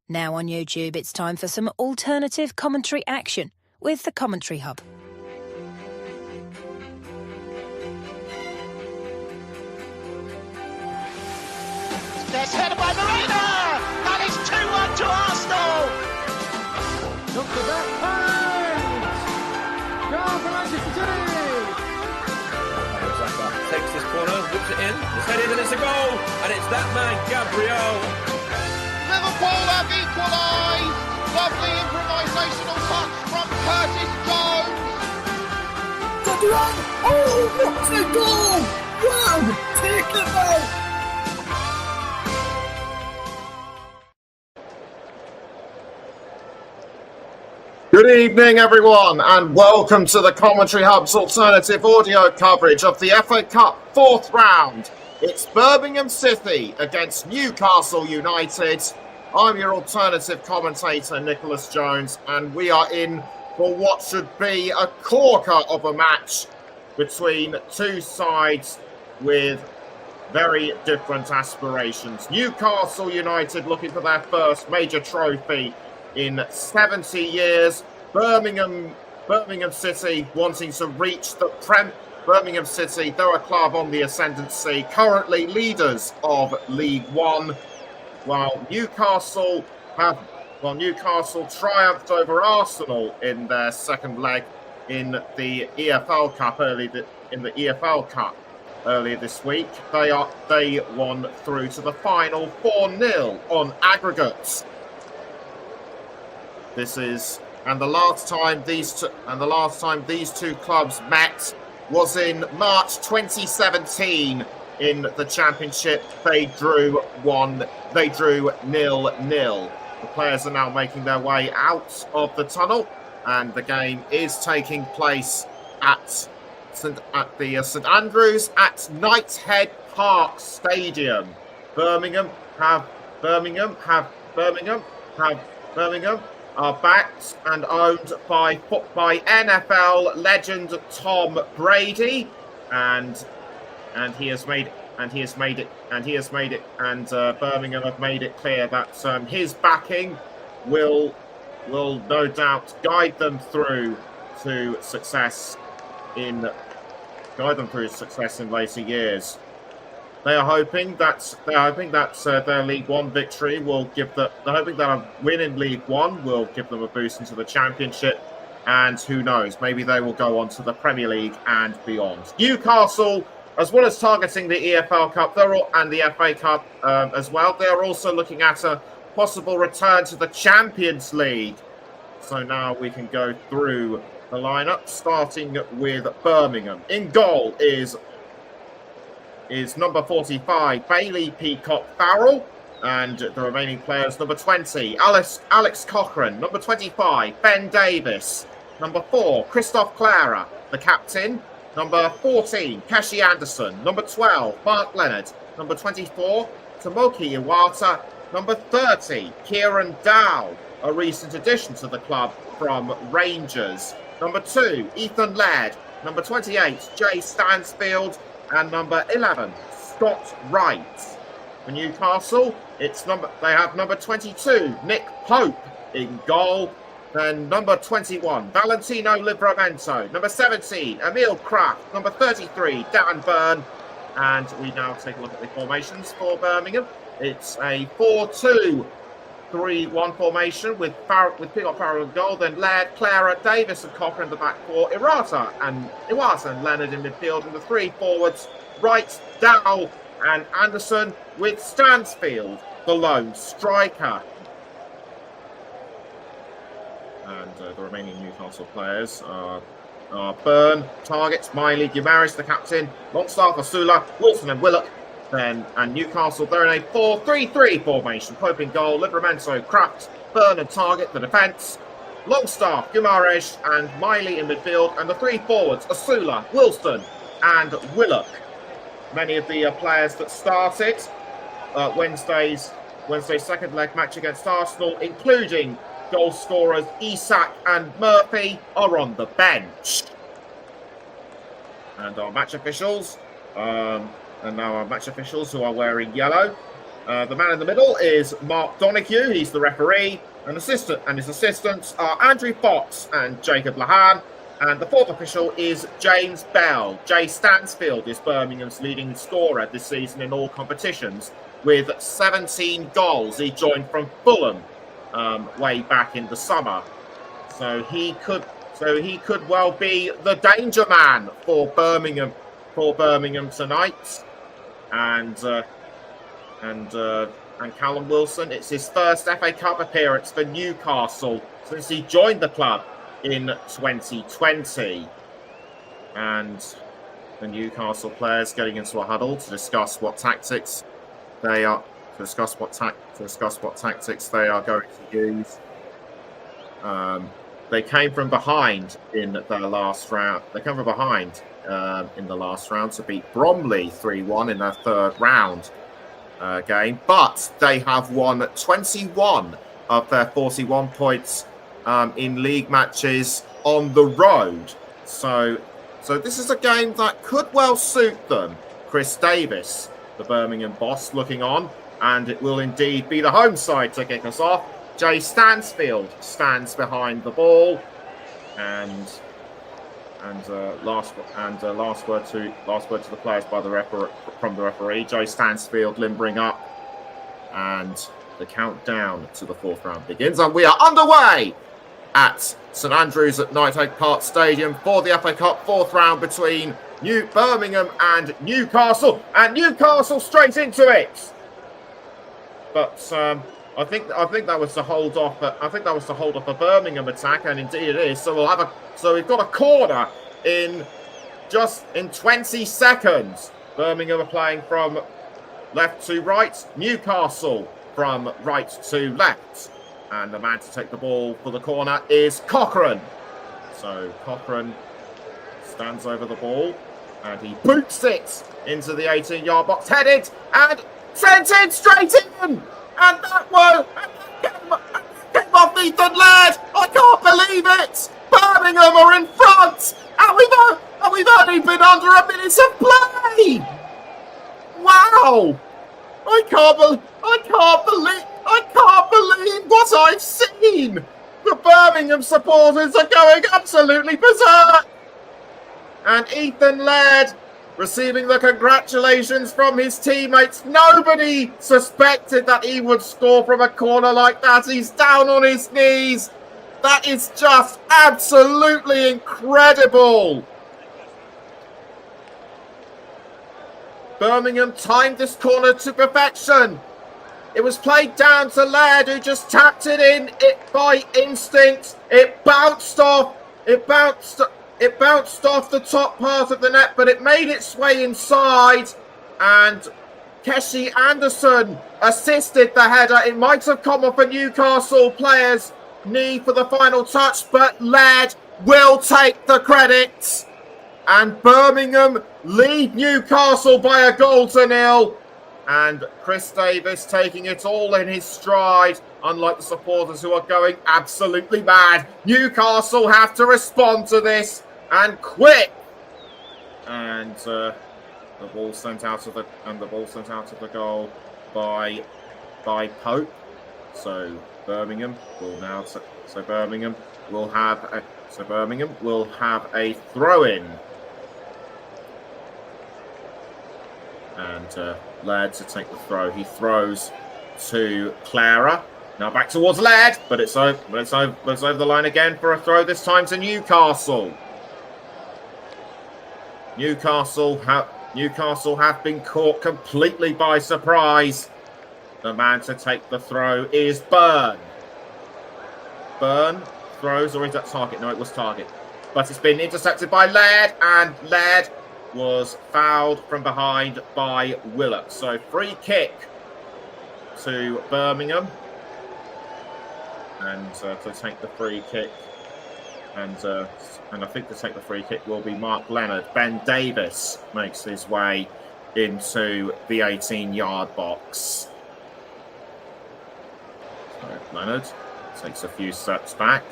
Now on YouTube, it's time for some alternative commentary action with the Commentary Hub. There's headed by Marina! That is 2-1 to Arsenal! Look at that point! Goal for Manchester City! Takes this corner, whips it in, it's headed and it's a goal! And it's that man, Gabriel. Liverpool have equalised! Lovely improvisational touch from Curtis Jones! Oh, what a goal! Wow, take it out! Good evening, everyone, and welcome to the Commentary Hub's alternative audio coverage of the FA Cup fourth round. It's Birmingham City against Newcastle United. I'm your alternative commentator, Nicholas Jones, and we are in for what should be a corker of a match between two sides with very different aspirations. Newcastle United looking for their first major trophy in 70 years. Birmingham City wanting to reach the Birmingham City, they're a club on the ascendancy, currently leaders of League One, while Newcastle triumphed over Arsenal in their second leg in the EFL Cup earlier this week. They won through to the final 4-0 on aggregates. The last time these two clubs met was in March 2017 in the Championship. They drew 0-0. The players are now making their way out of the tunnel, and the game is taking place at St Andrews at Knighthead Park Stadium. Birmingham are backed and owned by NFL legend Tom Brady, and Birmingham have made it clear that his backing will no doubt guide them through to success in later years. They're hoping that their League One victory will they're hoping that a win in League One will give them a boost into the Championship, and who knows, maybe they will go on to the Premier League and beyond. Newcastle, as well as targeting the EFL Cup and the FA Cup as well, they are also looking at a possible return to the Champions League. So now we can go through the lineup, starting with Birmingham. In goal is number 45, Bailey Peacock-Farrell, and the remaining players, number 20, Alex Cochrane, number 25, Ben Davis, number 4, Christoph Clara, the captain, number 14, Kashi Anderson, number 12, Mark Leonard, number 24, Tomoki Iwata, number 30, Kieran Dow, a recent addition to the club from Rangers, number 2, Ethan Laird, number 28, Jay Stansfield, and number 11, Scott Wright. For Newcastle, they have number 22, Nick Pope in goal. Then number 21, Valentino Livramento. Number 17, Emil Kraft. Number 33, Dan Byrne. And we now take a look at the formations for Birmingham. It's a 4-2-3-1 formation with Peacock-Farrell in goal. Then Laird, Clara, Davis and Cochrane in the back four. Iwata and Leonard in midfield. And the three forwards, Wright, Dow and Anderson, with Stansfield, the lone striker. And the remaining Newcastle players are Byrne, targets, Miley, Guimaraes, the captain, Longstaff, Osula, Wilson and Willock. And Newcastle, they're in a 4-3-3 formation. Pope in goal, Livramento, Kraft, Byrne and target, the defence. Longstaff, Guimaraes and Miley in midfield. And the three forwards, Osula, Wilson and Willock. Many of the players that started Wednesday's second leg match against Arsenal, including goal scorers Isak and Murphy, are on the bench. And our match officials, who are wearing yellow, The man in the middle is Mark Donoghue. He's the referee. And his assistants are Andrew Fox and Jacob Lahan. And the fourth official is James Bell. Jay Stansfield is Birmingham's leading scorer this season in all competitions with 17 goals. He joined from Fulham way back in the summer. So he could well be the danger man for Birmingham tonight. And Callum Wilson, it's his first FA Cup appearance for Newcastle since he joined the club in 2020. And the Newcastle players getting into a huddle to discuss what tactics they are going to use. They came from behind in the last round. In the last round to beat Bromley 3-1 in their third round game, but they have won 21 of their 41 points in league matches on the road. So this is a game that could well suit them. Chris Davis, the Birmingham boss, looking on, and it will indeed be the home side to kick us off. Jay Stansfield stands behind the ball, and last word to the players by from the referee. Jay Stansfield limbering up, and the countdown to the fourth round begins, and we are underway at St Andrews at Knighthead Park Stadium for the FA Cup fourth round between Birmingham and Newcastle, and Newcastle straight into it. But I think that was the hold off. I think that was the hold off a Birmingham attack, and indeed it is. So we've got a corner in 20 seconds. Birmingham are playing from left to right. Newcastle from right to left, and the man to take the ball for the corner is Cochrane. So Cochrane stands over the ball, and he boots it into the 18-yard box, headed and sent it straight in. And that came off Ethan Laird. I can't believe it. Birmingham are in front, and we've only been under a minute of play. Wow! I can't believe what I've seen. The Birmingham supporters are going absolutely berserk. And Ethan Laird receiving the congratulations from his teammates. Nobody suspected that he would score from a corner like that. He's down on his knees. That is just absolutely incredible. Birmingham timed this corner to perfection. It was played down to Laird, who just tapped it in by instinct. It bounced off the top part of the net, but it made its way inside, and Keshi Anderson assisted the header. It might have come off a Newcastle player's knee for the final touch, but Laird will take the credit. And Birmingham lead Newcastle by a goal to nil. And Chris Davis taking it all in his stride, unlike the supporters who are going absolutely mad. Newcastle have to respond to this, and quick. And the ball sent out of the goal by Pope. So Birmingham will have a throw-in. And Laird to take the throw. He throws to Clara. Now back towards Laird, but it's over the line again for a throw, this time to Newcastle. Newcastle have been caught completely by surprise. The man to take the throw is Byrne. Byrne throws, or is that Target? No, it was Target. But it's been intercepted by Laird, and Laird was fouled from behind by Willock. So free kick to Birmingham. And to take the free kick, and I think to take the free kick will be Mark Leonard. Ben Davis makes his way into the 18-yard box. So Leonard takes a few steps back,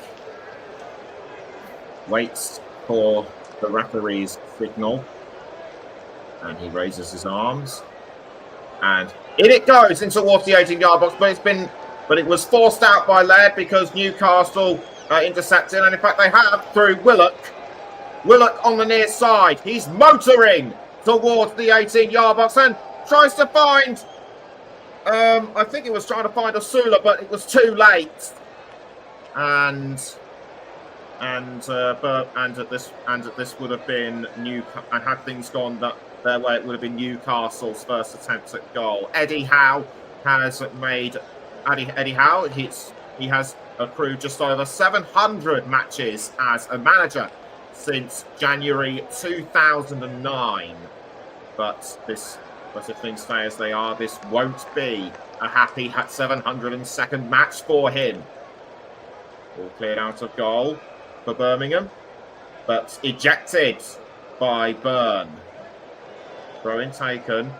waits for the referee's signal, and he raises his arms, and In it goes in towards the 18-yard box, but it was forced out by Laird because Newcastle intercepted, and in fact they have through Willock. Willock on the near side. He's motoring towards the 18-yard box and tries to find. I think he was trying to find Osula, but it was too late. And at this would have been and had things gone their way, it would have been Newcastle's first attempt at goal. Eddie Howe has made Eddie Howe. He has accrued just over 700 matches as a manager since January 2009. But if things stay as they are, this won't be a happy 702nd match for him. All cleared out of goal for Birmingham, but ejected by Byrne. Throw-in taken.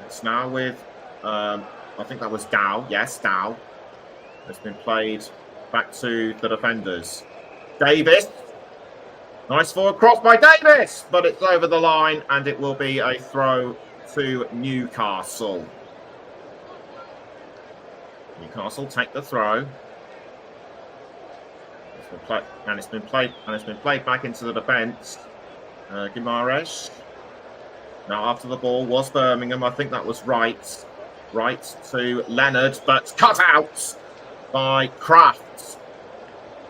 It's now with, I think that was Dow. Yes, Dow. It's been played back to the defenders. Davis. Nice forward cross by Davis, but it's over the line, and it will be a throw to Newcastle. Newcastle take the throw. It's been played back into the defence. Guimaraes. Now after the ball was Birmingham. I think that was right to Leonard, but cut out by Kraft.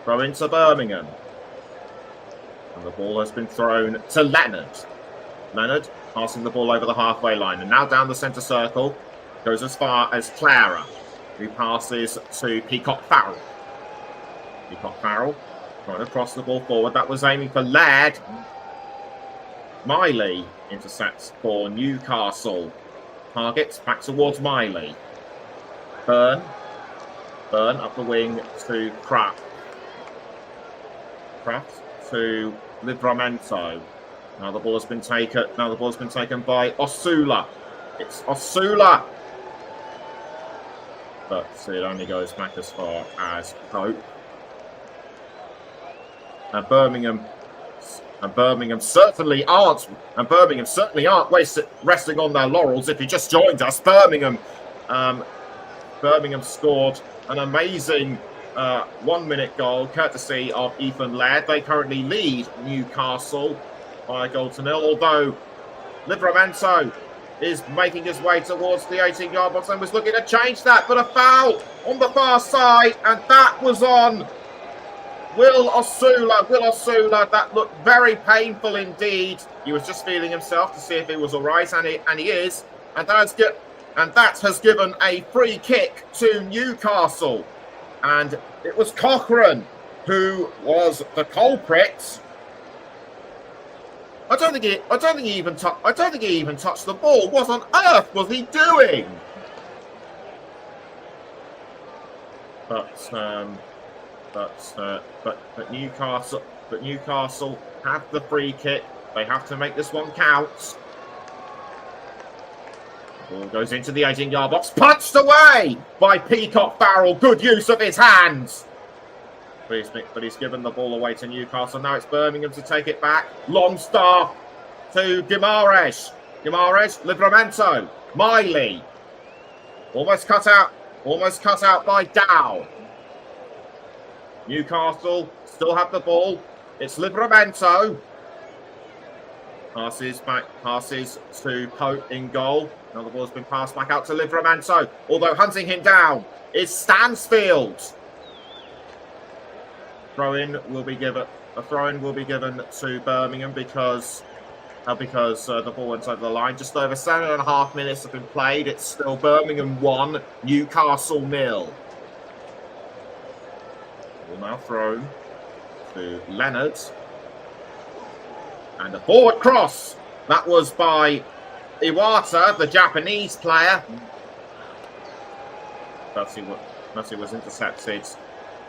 Throw into Birmingham. And the ball has been thrown to Leonard. Leonard passing the ball over the halfway line. And now down the centre circle. Goes as far as Clara, who passes to Peacock Farrell. Peacock Farrell trying to cross the ball forward. That was aiming for Laird. Miley intercepts for Newcastle. Targets back towards Miley. Byrne up the wing to Kraft. Kraft to Livramento. Now the ball has been taken. By Osula. It's Osula. But it only goes back as far as Pope. And Birmingham certainly aren't resting on their laurels. If you just joined us, Birmingham scored an amazing 1-minute goal courtesy of Ethan Laird. They currently lead Newcastle by a goal to nil, although Livramento is making his way towards the 18-yard box and was looking to change that, but a foul on the far side, and that was on Will Osula. That looked very painful indeed. He was just feeling himself to see if he was all right, and he is. And that has given a free kick to Newcastle. And it was Cochrane who was the culprit. I don't think he even touched the ball. What on earth was he doing? But Newcastle have the free kick. They have to make this one count. The ball goes into the 18-yard box, punched away by Peacock Farrell. Good use of his hands. But he's given the ball away to Newcastle. Now it's Birmingham to take it back. Longstaff to Guimaraes. Livramento. Miley. Almost cut out by Dow. Newcastle still have the ball. It's Livramento. Passes to Pope in goal. Now the ball's been passed back out to Livramento. Although hunting him down is Stansfield. A throw-in will be given to Birmingham because the ball went over the line. Just over 7.5 minutes have been played. It's still Birmingham 1, Newcastle 0. Ball now thrown to Leonard. And a forward cross. That was by Iwata, the Japanese player. Messi was intercepted.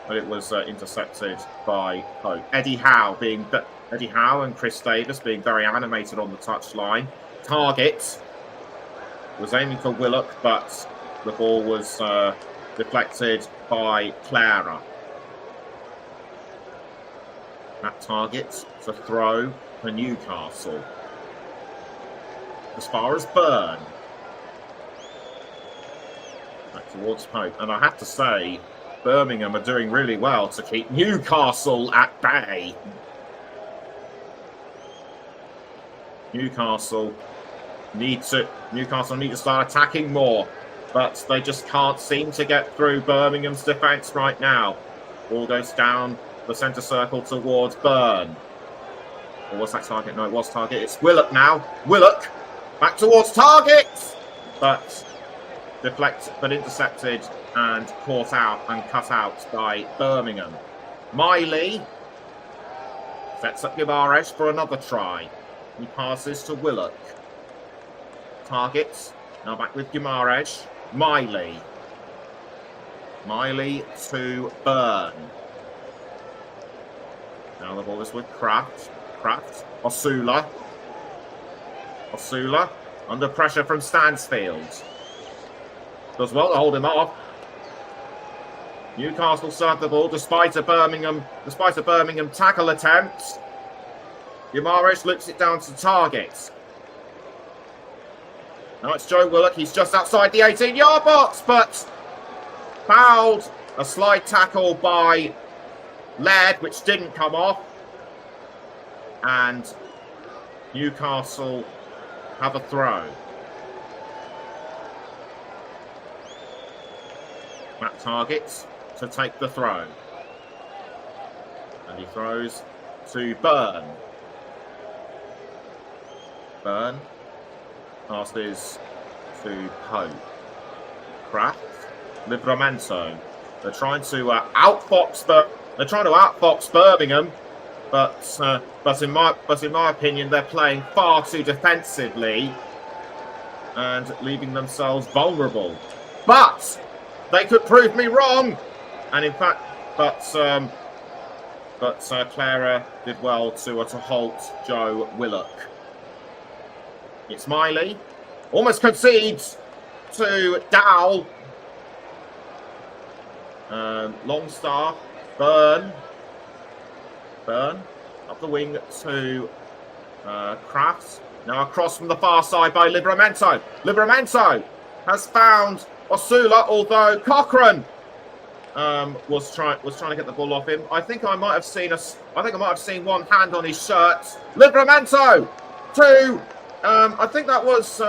But it was intercepted by Pope. Eddie Howe and Chris Davis being very animated on the touchline. Target was aiming for Willock, but the ball was deflected by Clara. That target to throw for Newcastle. As far as Byrne. towards Pope. And I have to say, Birmingham are doing really well to keep Newcastle at bay. Newcastle need to start attacking more, but they just can't seem to get through Birmingham's defence right now. Ball goes down the centre circle towards Burn. Or was that Target? No, it was Target. It's Willock now. Willock back towards Target, but intercepted and caught out and cut out by Birmingham. Miley sets up Gimares for another try. He passes to Willock. Target now back with Gimares. Miley to Burn. Now the ball is with Kraft. Osula under pressure from Stansfield. Does well to hold him off. Newcastle serve the ball despite a Birmingham tackle attempt. Gimares loops it down to Target. Now it's Joe Willock. He's just outside the 18-yard box, but fouled. A slide tackle by Laird, which didn't come off. And Newcastle have a throw. Matt Target to take the throw. And he throws to Burn. Burn passes to Pope. Kraft, Livramento. They're trying to outfox Birmingham, but in my opinion, they're playing far too defensively and leaving themselves vulnerable. But they could prove me wrong, and in fact, but Clara did well to halt Joe Willock. It's Miley, almost concedes to Dowell. Longstaff, Burn up the wing to Kraft. Now across from the far side by Livramento. Livramento has found Osula, although Cochrane was trying to get the ball off him. I think I might have seen one hand on his shirt. Livramento to I think that was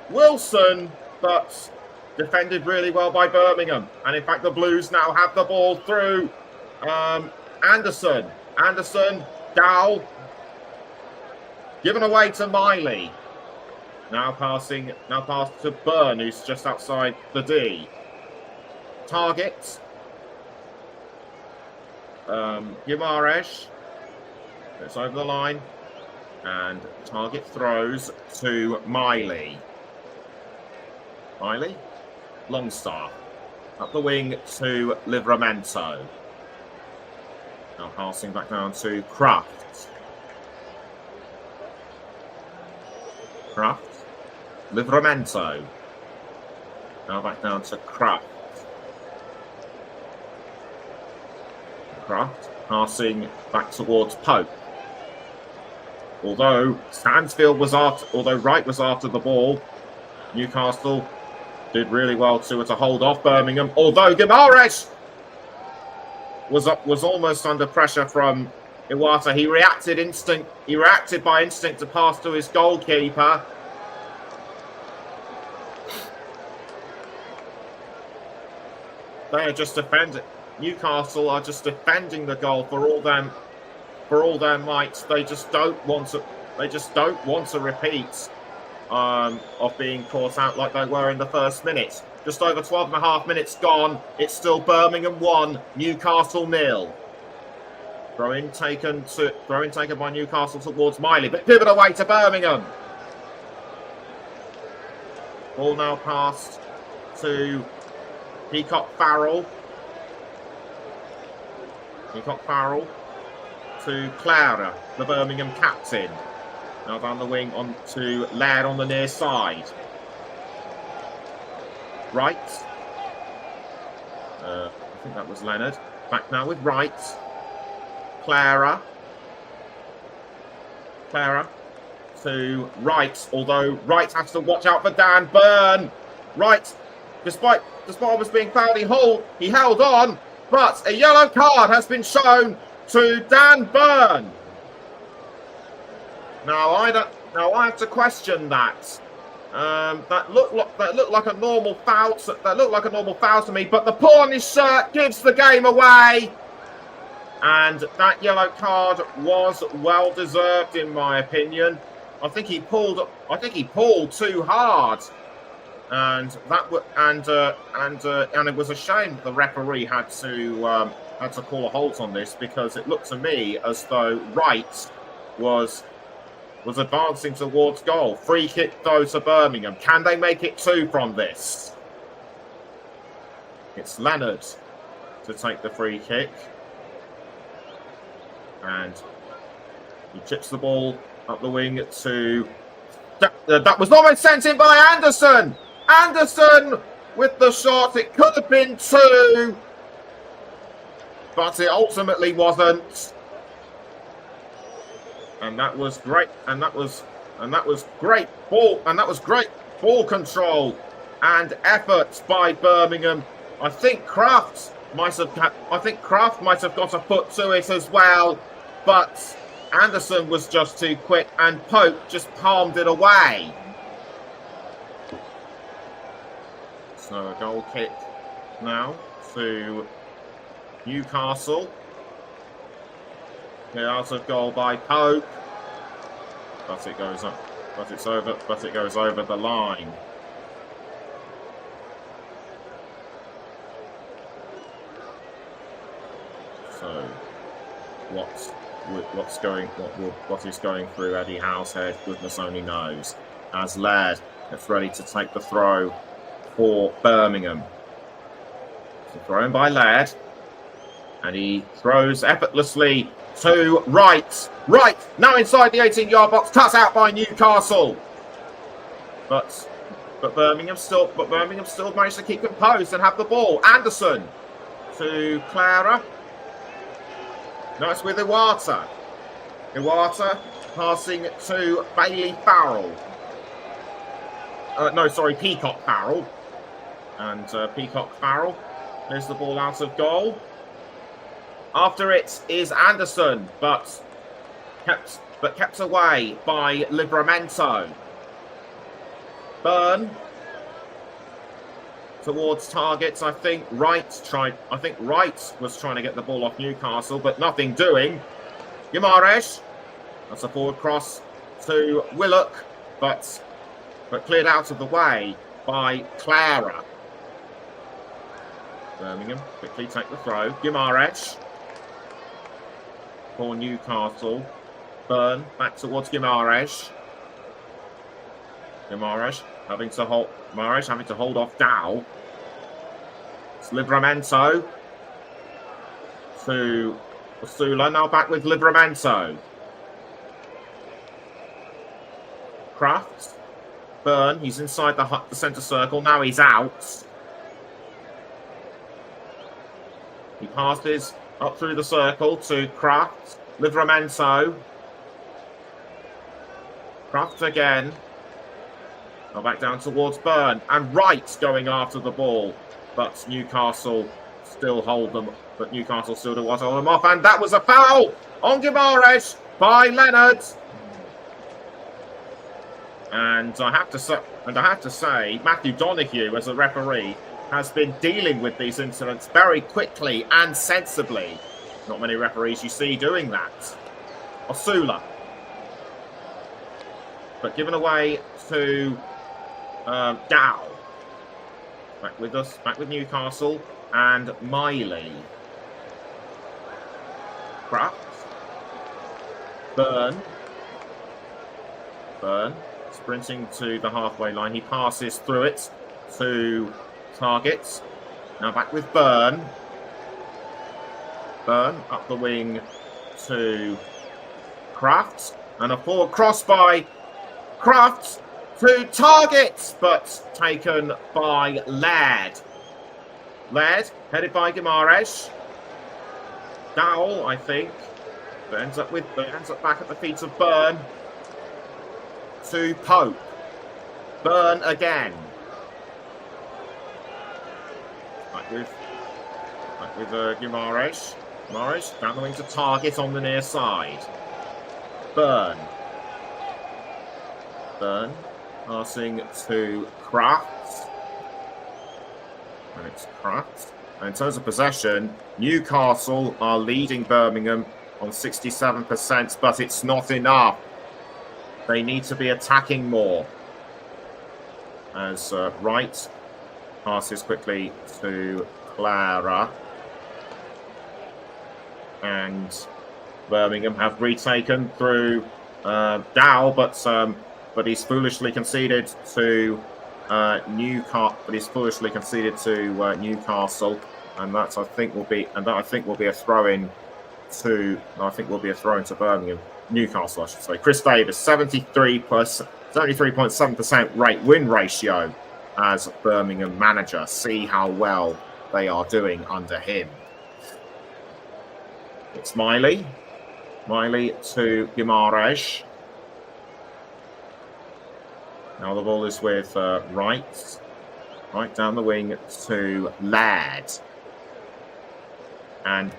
Wilson, but defended really well by Birmingham. And in fact, the Blues now have the ball through Anderson, Dowell, given away to Miley. Now pass to Burn, who's just outside the D. Target. Gimares. It's over the line. And Target throws to Miley. Longstaff. Up the wing to Livramento. Now passing back down to Kraft. Livramento. Now back down to Kraft. Passing back towards Pope. Although Wright was after the ball, Newcastle did really well to hold off Birmingham. Although Gimares was almost under pressure from Iwata. He reacted by instinct to pass to his goalkeeper. They are just defending. Newcastle are just defending the goal for all their might. They just don't want to repeat of being caught out like they were in the first minute. Just over 12 and a half minutes gone. It's still Birmingham 1, Newcastle 0. Throw in taken by Newcastle towards Miley, but given away to Birmingham. Ball now passed to Peacock Farrell to Clara, the Birmingham captain. Now down the wing on to Laird on the near side. Wright. I think that was Leonard. Back now with Wright. Clara to Wright, although Wright has to watch out for Dan Burn. Wright despite almost being fouled, he held on, but a yellow card has been shown to Dan Burn. Now I have to question that. That looked like a normal foul. That looked like a normal foul to me, but the pull on his shirt gives the game away. And that yellow card was well deserved, in my opinion. I think he pulled too hard, and it was a shame that the referee had to call a halt on this, because it looked to me as though Wright was advancing towards goal. Free kick though to Birmingham. Can they make it 2 from this? It's Leonard to take the free kick. And he chips the ball up the wing to... That was not sent in by Anderson! Anderson with the shot. It could have been 2, but it ultimately wasn't. And that was great. And that was great ball. And that was great ball control and effort by Birmingham. I think Kraft might have got a foot to it as well, but Anderson was just too quick, and Pope just palmed it away. So a goal kick now to Newcastle. Out of goal by Pope, but it goes up. But it goes over the line. So, what is going through Eddie Howe's head? Goodness only knows. As Laird gets ready to take the throw for Birmingham. So thrown by Laird, and he throws effortlessly to Wright. Wright now inside the 18-yard box, cut out by Newcastle. But Birmingham still managed to keep composed and have the ball. Anderson to Clara. No, it's with Iwata. Iwata passing to Bailey Farrell. Peacock Farrell. And Peacock Farrell clears the ball out of goal. After it is Anderson, but kept away by Livramento. Burn towards targets. I think Wright was trying to get the ball off Newcastle, but nothing doing. Guimaraes, that's a forward cross to Willock, but cleared out of the way by Clara. Birmingham quickly take the throw. Guimaraes for Newcastle. Burn back towards Guimaraes. Guimaraes having to hold off Dow. It's Livramento to Osula. Now back with Livramento. Kraft. Burn. He's inside the centre circle. Now he's out. He passes up through the circle to Kraft. Livramento. Kraft again. Now back down towards Burn. And Wright going after the ball. But Newcastle still hold them. But Newcastle still do what, hold them off. And that was a foul on Guimaraes by Leonard. And I have to say, Matthew Donoghue, as a referee, has been dealing with these incidents very quickly and sensibly. Not many referees you see doing that. Osula. But given away to Dow. Back with us, back with Newcastle. And Miley. Kraft. Burn. Sprinting to the halfway line. He passes through it to targets. Now back with Burn. Burn up the wing to Kraft. And a forward cross by Kraft to targets, but taken by Laird. Laird, headed by Guimaraes. Dowell, I think. But ends up back at the feet of Burn. To Pope. Burn again. Back with Guimaraes. Guimaraes down the wing to Target on the near side. Burn passing to Kraft. And it's Kraft. And in terms of possession, Newcastle are leading Birmingham on 67%, but it's not enough. They need to be attacking more. As Wright passes quickly to Clara. And Birmingham have retaken through Dow, but he's foolishly conceded to Newcastle. And that I think will be a throw-in to Birmingham. Newcastle, I should say. Chris Davis, 73.7% win ratio as Birmingham manager. See how well they are doing under him. It's Miley to Guimaraes. Now the ball is with Wright. Right down the wing to Laird. And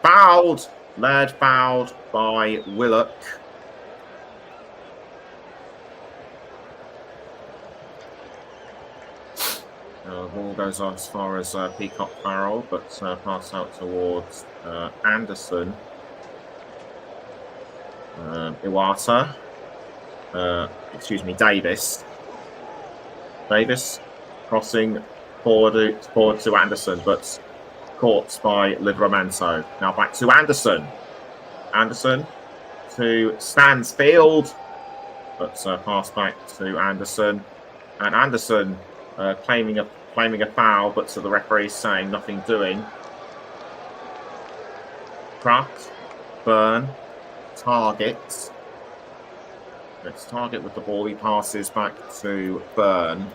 fouled. Laird fouled by Willock. The ball goes on as far as Peacock Farrell, but passed out towards Anderson. Iwata. Davis crossing forward to Anderson, but caught by Livramento. Now back to Anderson. Anderson to Stansfield, but passed back to Anderson. And Anderson claiming a foul, but to the referee saying nothing doing. Kraft, Burn, Target. It's Target with the ball. He passes back to Burn.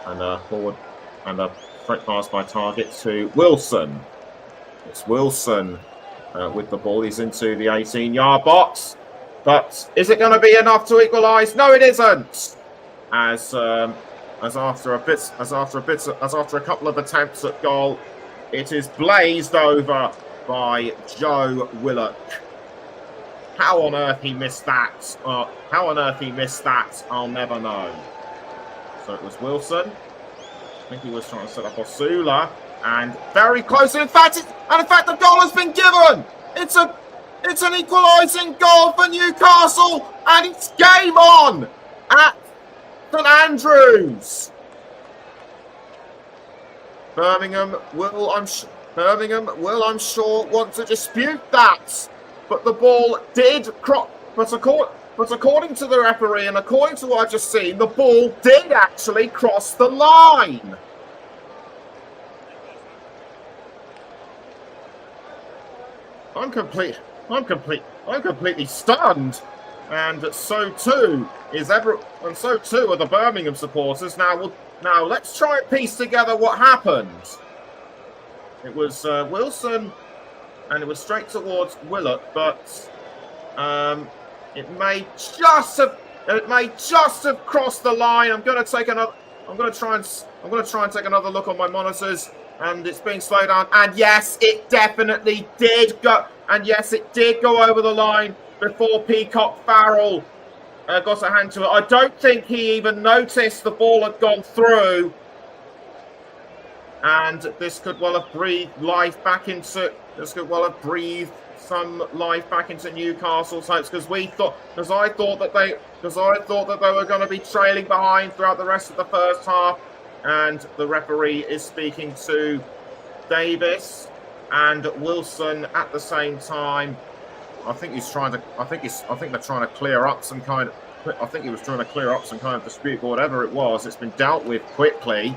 And forward, and a straight pass by Target to Wilson. It's Wilson with the ball. He's into the 18-yard box. But is it going to be enough to equalise? No, it isn't. As after a couple of attempts at goal, it is blazed over by Joe Willock. How on earth he missed that? I'll never know. So it was Wilson. I think he was trying to set up Osula, and very close. In fact, the goal has been given. It's an equalising goal for Newcastle, and it's game on at St Andrews. Birmingham will, I'm sure, want to dispute that, but the ball did cross. But according to the referee and according to what I've just seen, the ball did actually cross the line. I'm completely stunned, and so too are the Birmingham supporters. Now let's try and piece together what happened. It was Wilson, and it was straight towards Willock, but it may just have crossed the line. I'm going to try and take another look on my monitors, and it's being slowed down. And yes, it definitely did go. And yes, it did go over the line before Peacock Farrell got a hand to it. I don't think he even noticed the ball had gone through. And this could well have breathed life back into. Some life back into Newcastle's hopes, because I thought that they were going to be trailing behind throughout the rest of the first half. And the referee is speaking to Davis and Wilson at the same time. I think they're trying to clear up some kind of. I think he was trying to clear up some kind of dispute, but whatever it was, it's been dealt with quickly.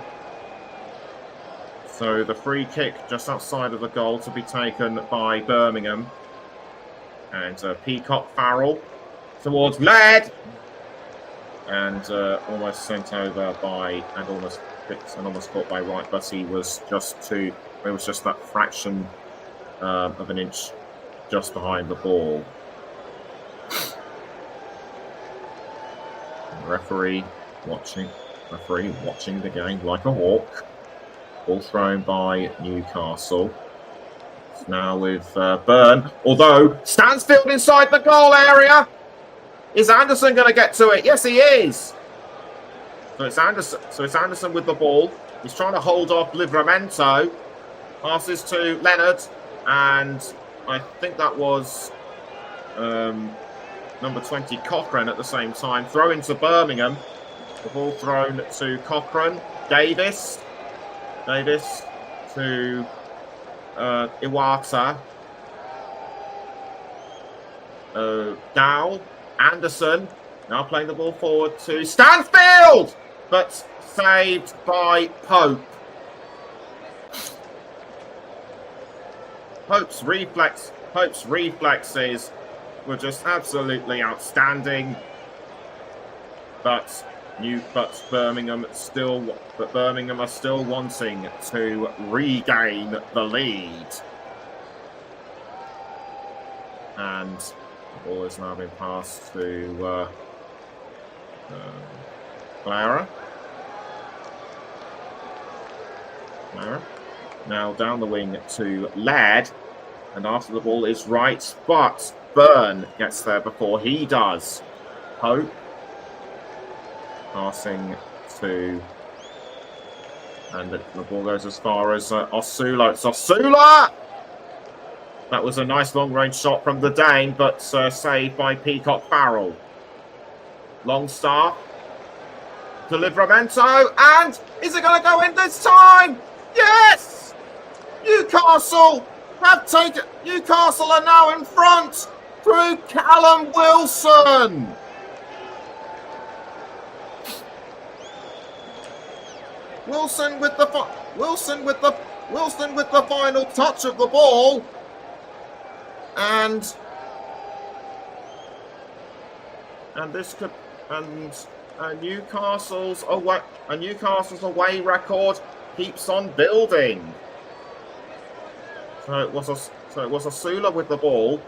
So the free kick just outside of the goal to be taken by Birmingham. And Peacock Farrell towards Laird. And almost sent over by, and almost caught by Wright, but he was just that fraction of an inch just behind the ball. The referee watching Referee watching the game like a hawk. Ball thrown by Newcastle. It's now with Byrne. Although Stansfield inside the goal area. Is Anderson going to get to it? Yes, he is. So it's Anderson. So it's Anderson with the ball. He's trying to hold off Livramento. Passes to Leonard, and I think that was number 20 Cochrane at the same time. Throw into Birmingham. The ball thrown to Cochrane. Davis to Iwata. Dowell. Anderson now playing the ball forward to Stansfield, but saved by Pope. Pope's reflexes were just absolutely outstanding, but Birmingham are still wanting to regain the lead, and the ball has now been passed to Clara. Now down the wing to Laird, and after the ball is right, but Byrne gets there before he does. Pope passing to, and the ball goes as far as Osula. It's Osula! That was a nice long-range shot from the Dane, but saved by Peacock Farrell. Longstaff to Livramento, and is it going to go in this time? Yes! Newcastle are now in front through Callum Wilson. Wilson with the final touch of the ball, and Newcastle's away record keeps on building. So it was Osula with the ball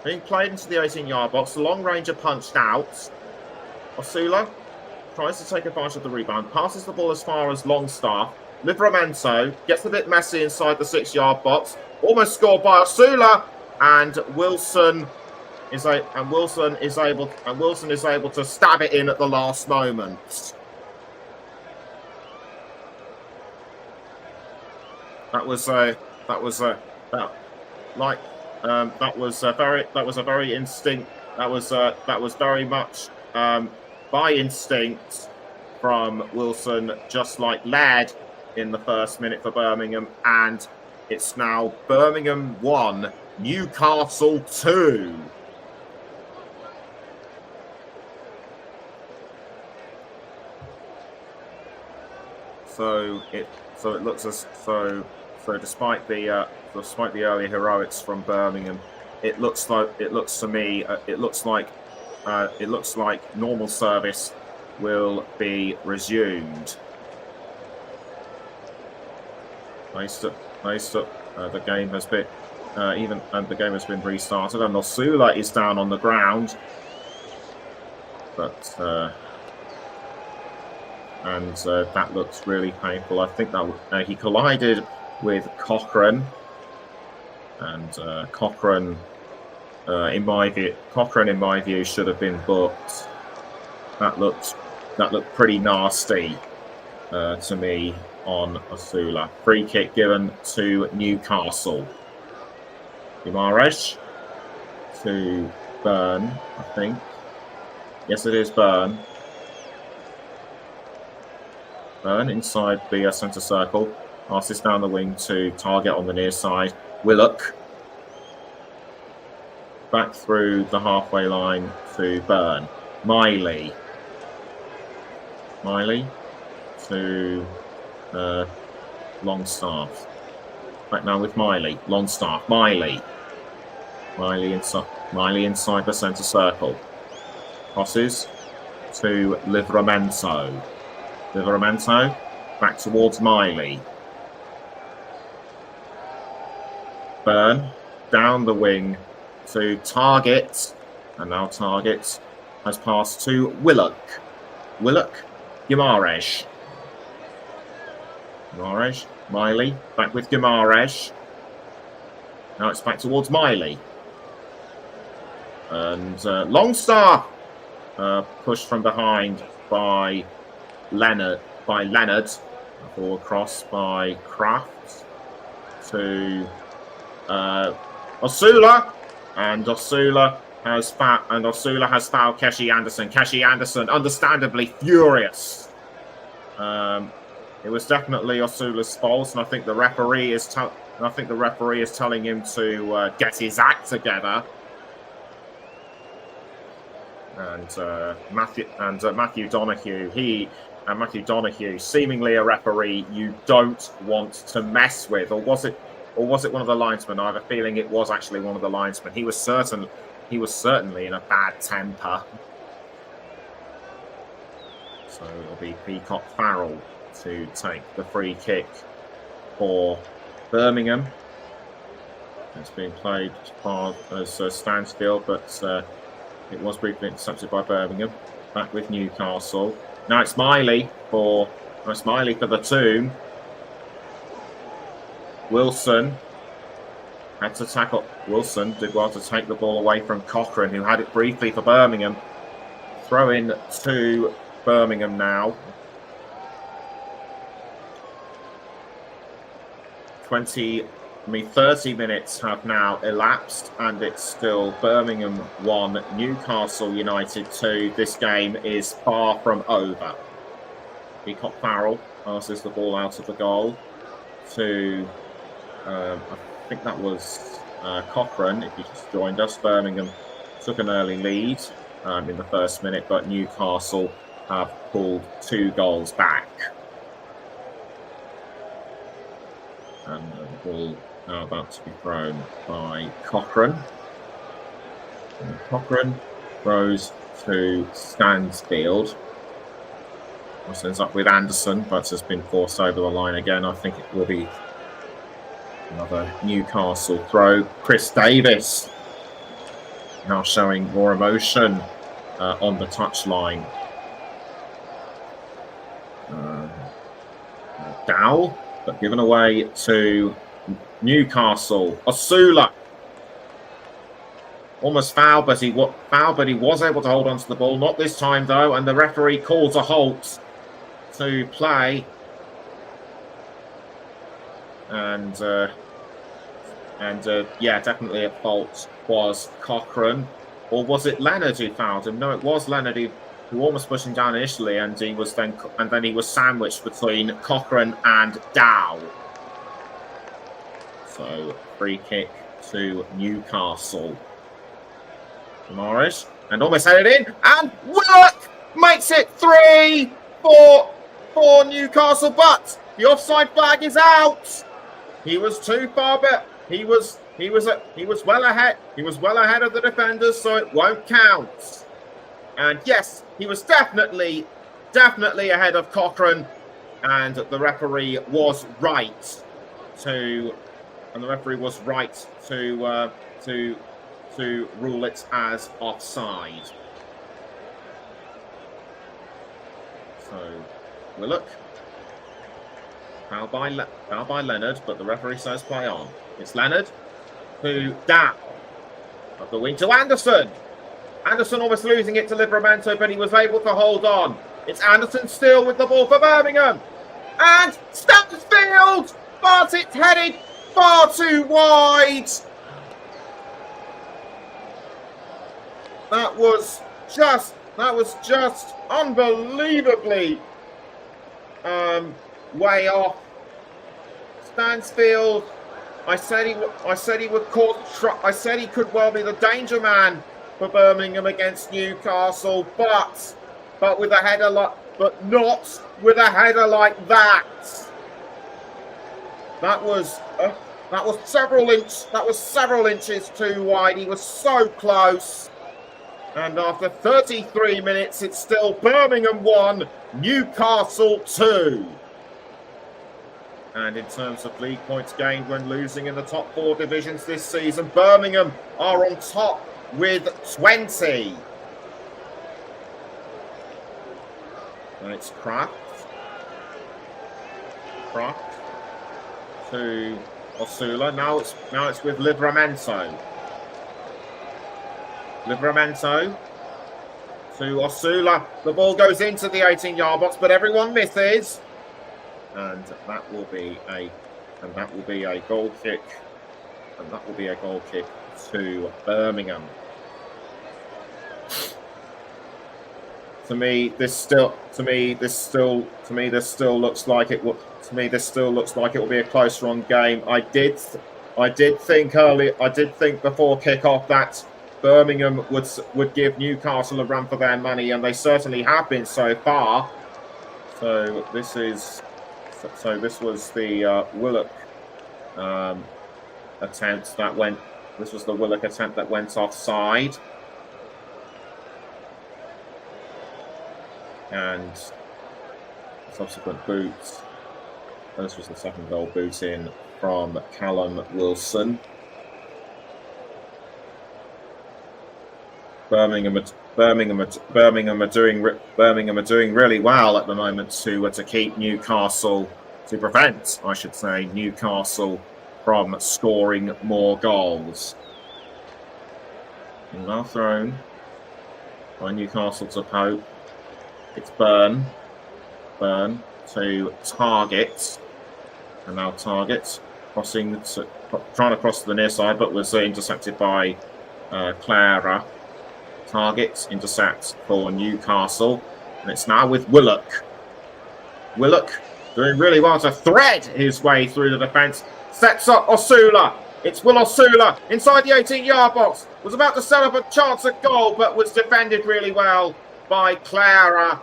being played into the 18-yard box. The long ranger punched out. Osula tries to take advantage of the rebound, passes the ball as far as Longstaff. Livramento gets a bit messy inside the 6-yard box. Almost scored by Osula, and Wilson is able to stab it in at the last moment. That was very much by instinct from Wilson, just like Laird in the first minute for Birmingham, and it's now Birmingham 1, Newcastle 2. So it looks as so despite the early heroics from Birmingham, it looks like normal service will be resumed. The game has been the game has been restarted, and Osula is down on the ground, but that looks really painful. I think that he collided with Cochrane, and Cochrane in my view should have been booked. That looked pretty nasty to me on Osula. Free kick given to Newcastle. Guimaraes to Byrne, I think. Yes, it is Byrne. Byrne inside the centre circle. Passes down the wing to Target on the near side. Willock. Back through the halfway line to Byrne. Miley to Longstaff. Back now with Miley. Longstaff. Miley inside the centre circle. Crosses to Livramento. Back towards Miley. Byrne down the wing to Target, and now Target has passed to Willock Guimaraes. Miley, back with Guimaraes. Now it's back towards Miley. And Longstaff pushed from behind by Leonard. Forward cross by Kraft to Osula. And Osula has fouled Keshi Anderson. Keshi Anderson, understandably furious. It was definitely Osula's fault, and I think the referee is telling him to get his act together. And Matthew Donahue, seemingly a referee you don't want to mess with, or was it one of the linesmen? I have a feeling it was actually one of the linesmen. He was certainly in a bad temper. So it'll be Peacock Farrell to take the free kick for Birmingham. It's being played as Stansfield, but it was briefly intercepted by Birmingham. Back with Newcastle. Now it's Miley for the Tomb. Wilson had to tackle. Wilson did well to take the ball away from Cochrane, who had it briefly for Birmingham. Throw in to Birmingham now. 30 minutes have now elapsed, and it's still Birmingham 1, Newcastle United 2. This game is far from over. Peacock Farrell passes the ball out of the goal to, I think that was Cochrane, if you just joined us. Birmingham took an early lead in the first minute, but Newcastle have pulled 2 goals back. And the ball now about to be thrown by Cochrane. And Cochrane throws to Stansfield. Ends up with Anderson, but has been forced over the line again. I think it will be another Newcastle throw. Chris Davis now showing more emotion on the touchline. Dowell, but given away to Newcastle. Osula almost fouled, but he was able to hold on to the ball. Not this time though, and the referee calls a halt to play. And definitely at fault was Cochrane, or was it Leonard who fouled him? No, it was Leonard who almost pushed him down initially, and then he was sandwiched between Cochrane and Dow. So free kick to Newcastle. Morris, and almost headed in, and Willock makes it 3 for Newcastle, but the offside flag is out. He was too far, but he was well ahead. He was well ahead of the defenders, so it won't count. And yes, he was definitely ahead of Cochrane, and the referee was right to rule it as offside. So Willock, foul by Leonard, but the referee says play on. It's Leonard to Dow, up the wing to Anderson. Anderson almost losing it to Livramento, but he was able to hold on. It's Anderson still with the ball for Birmingham, and Stansfield, but it's headed far too wide. That was just unbelievably way off. Stansfield, I said he would cause. I said he could well be the danger man for Birmingham against Newcastle, but with a header but not with a header like that. That was several inches too wide. He was so close. And after 33 minutes, it's still Birmingham 1, Newcastle 2. And in terms of league points gained when losing in the top 4 divisions this season, Birmingham are on top with 20. And it's Kraft to Osula. Now it's with Livramento. Livramento to Osula. The ball goes into the 18-yard box, but everyone misses. And that will be a goal kick. And that will be a goal kick to Birmingham. To me, this still looks like it will be a close run game. I did think before kickoff that Birmingham would give Newcastle a run for their money, and they certainly have been so far. So this was the Willock attempt that went. This was the Willock attempt that went offside. And subsequent boots. This was the second goal boot in from Callum Wilson. Birmingham are doing really well at the moment to keep Newcastle, to prevent, I should say, Newcastle from scoring more goals. And well thrown by Newcastle to Pope. It's Burn to Target, and now Target trying to cross to the near side, but was intercepted by Clara. Target intercept for Newcastle, and it's now with Willock. Willock doing really well to thread his way through the defence. Sets up Osula. It's Will Osula inside the 18-yard box. Was about to set up a chance at goal, but was defended really well by Clara.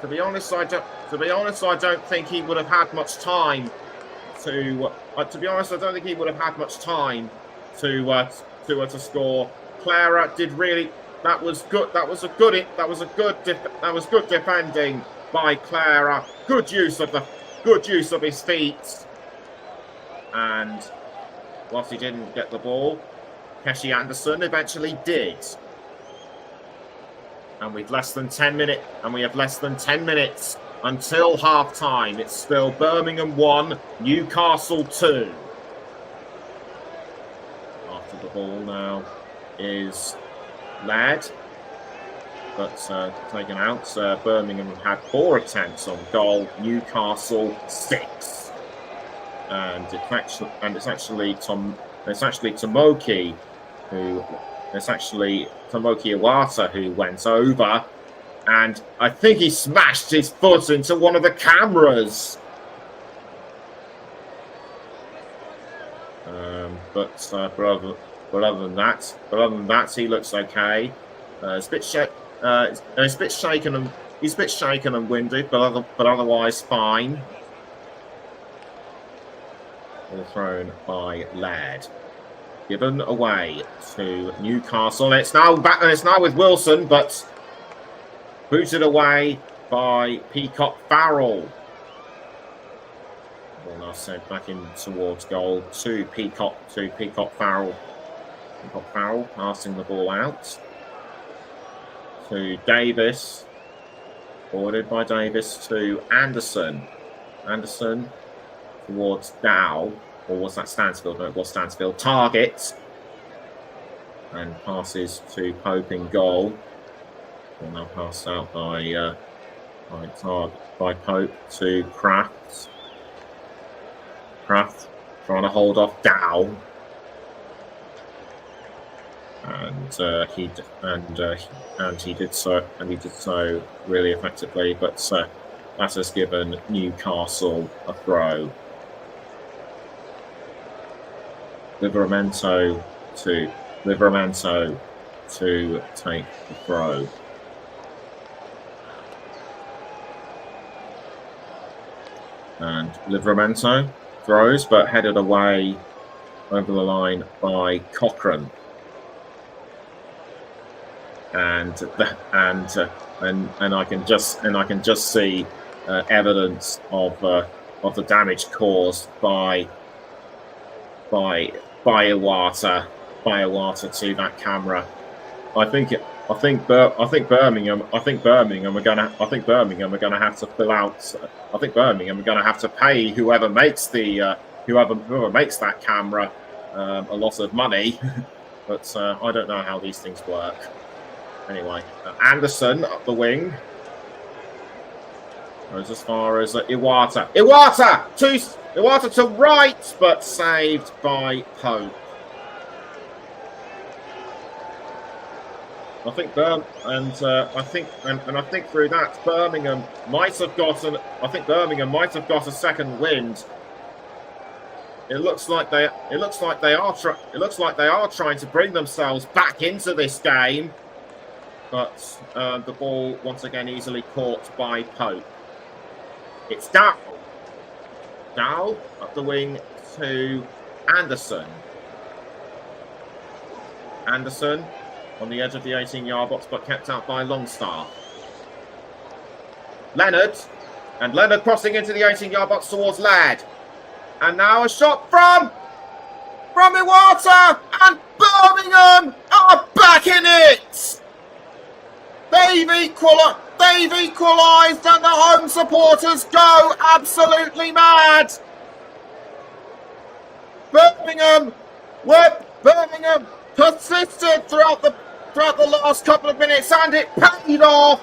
To be honest, I don't think he would have had much time to. To be honest, I don't think he would have had much time to score. Clara did really. That was good. That was good defending by Clara. Good use of his feet. And whilst he didn't get the ball, Keshi Anderson eventually did. And we have less than 10 minutes until half time. It's still Birmingham 1, Newcastle 2. After the ball now is led, but taken out. Birmingham had 4 attempts on goal, Newcastle 6. And it's actually Tomoki who. It's actually Tomoki Iwata who went over, and I think he smashed his foot into one of the cameras. But other than that, he looks okay. He's a bit shaken and winded, but otherwise fine. All thrown by Laird. Given away to Newcastle. And it's now with Wilson, but booted away by Peacock Farrell. Ball now sent back in towards goal to Peacock Farrell. Peacock Farrell passing the ball out to Davis. Forwarded by Davis to Anderson. Anderson towards Dow. Or was that Stansfield? No, it was Stansfield. Target. And passes to Pope in goal. And now passed out by Pope to Kraft. Kraft trying to hold off Dow. And he did so really effectively, but that has given Newcastle a throw. Livramento to take the throw. And Livramento throws, but headed away over the line by Cochrane. And I can just see evidence of the damage caused by Iwata to that camera. I I think Birmingham are gonna have to fill out. I think Birmingham are gonna have to pay whoever makes the whoever makes that camera a lot of money. But I don't know how these things work. Anyway, Anderson up the wing goes as far as Iwata. Iwata to right, but saved by Pope. I think I think through that Birmingham might have gotten. I think Birmingham might have got a second wind. It looks like they are trying to bring themselves back into this game, but the ball once again easily caught by Pope. It's Dow up the wing to Anderson. Anderson on the edge of the 18-yard box, but kept out by Longstaff. Leonard crossing into the 18-yard box towards Ladd. And now a shot from Iwata, and Birmingham are back in it. They've equalised, and the home supporters go absolutely mad. Birmingham persisted throughout the last couple of minutes, and it paid off.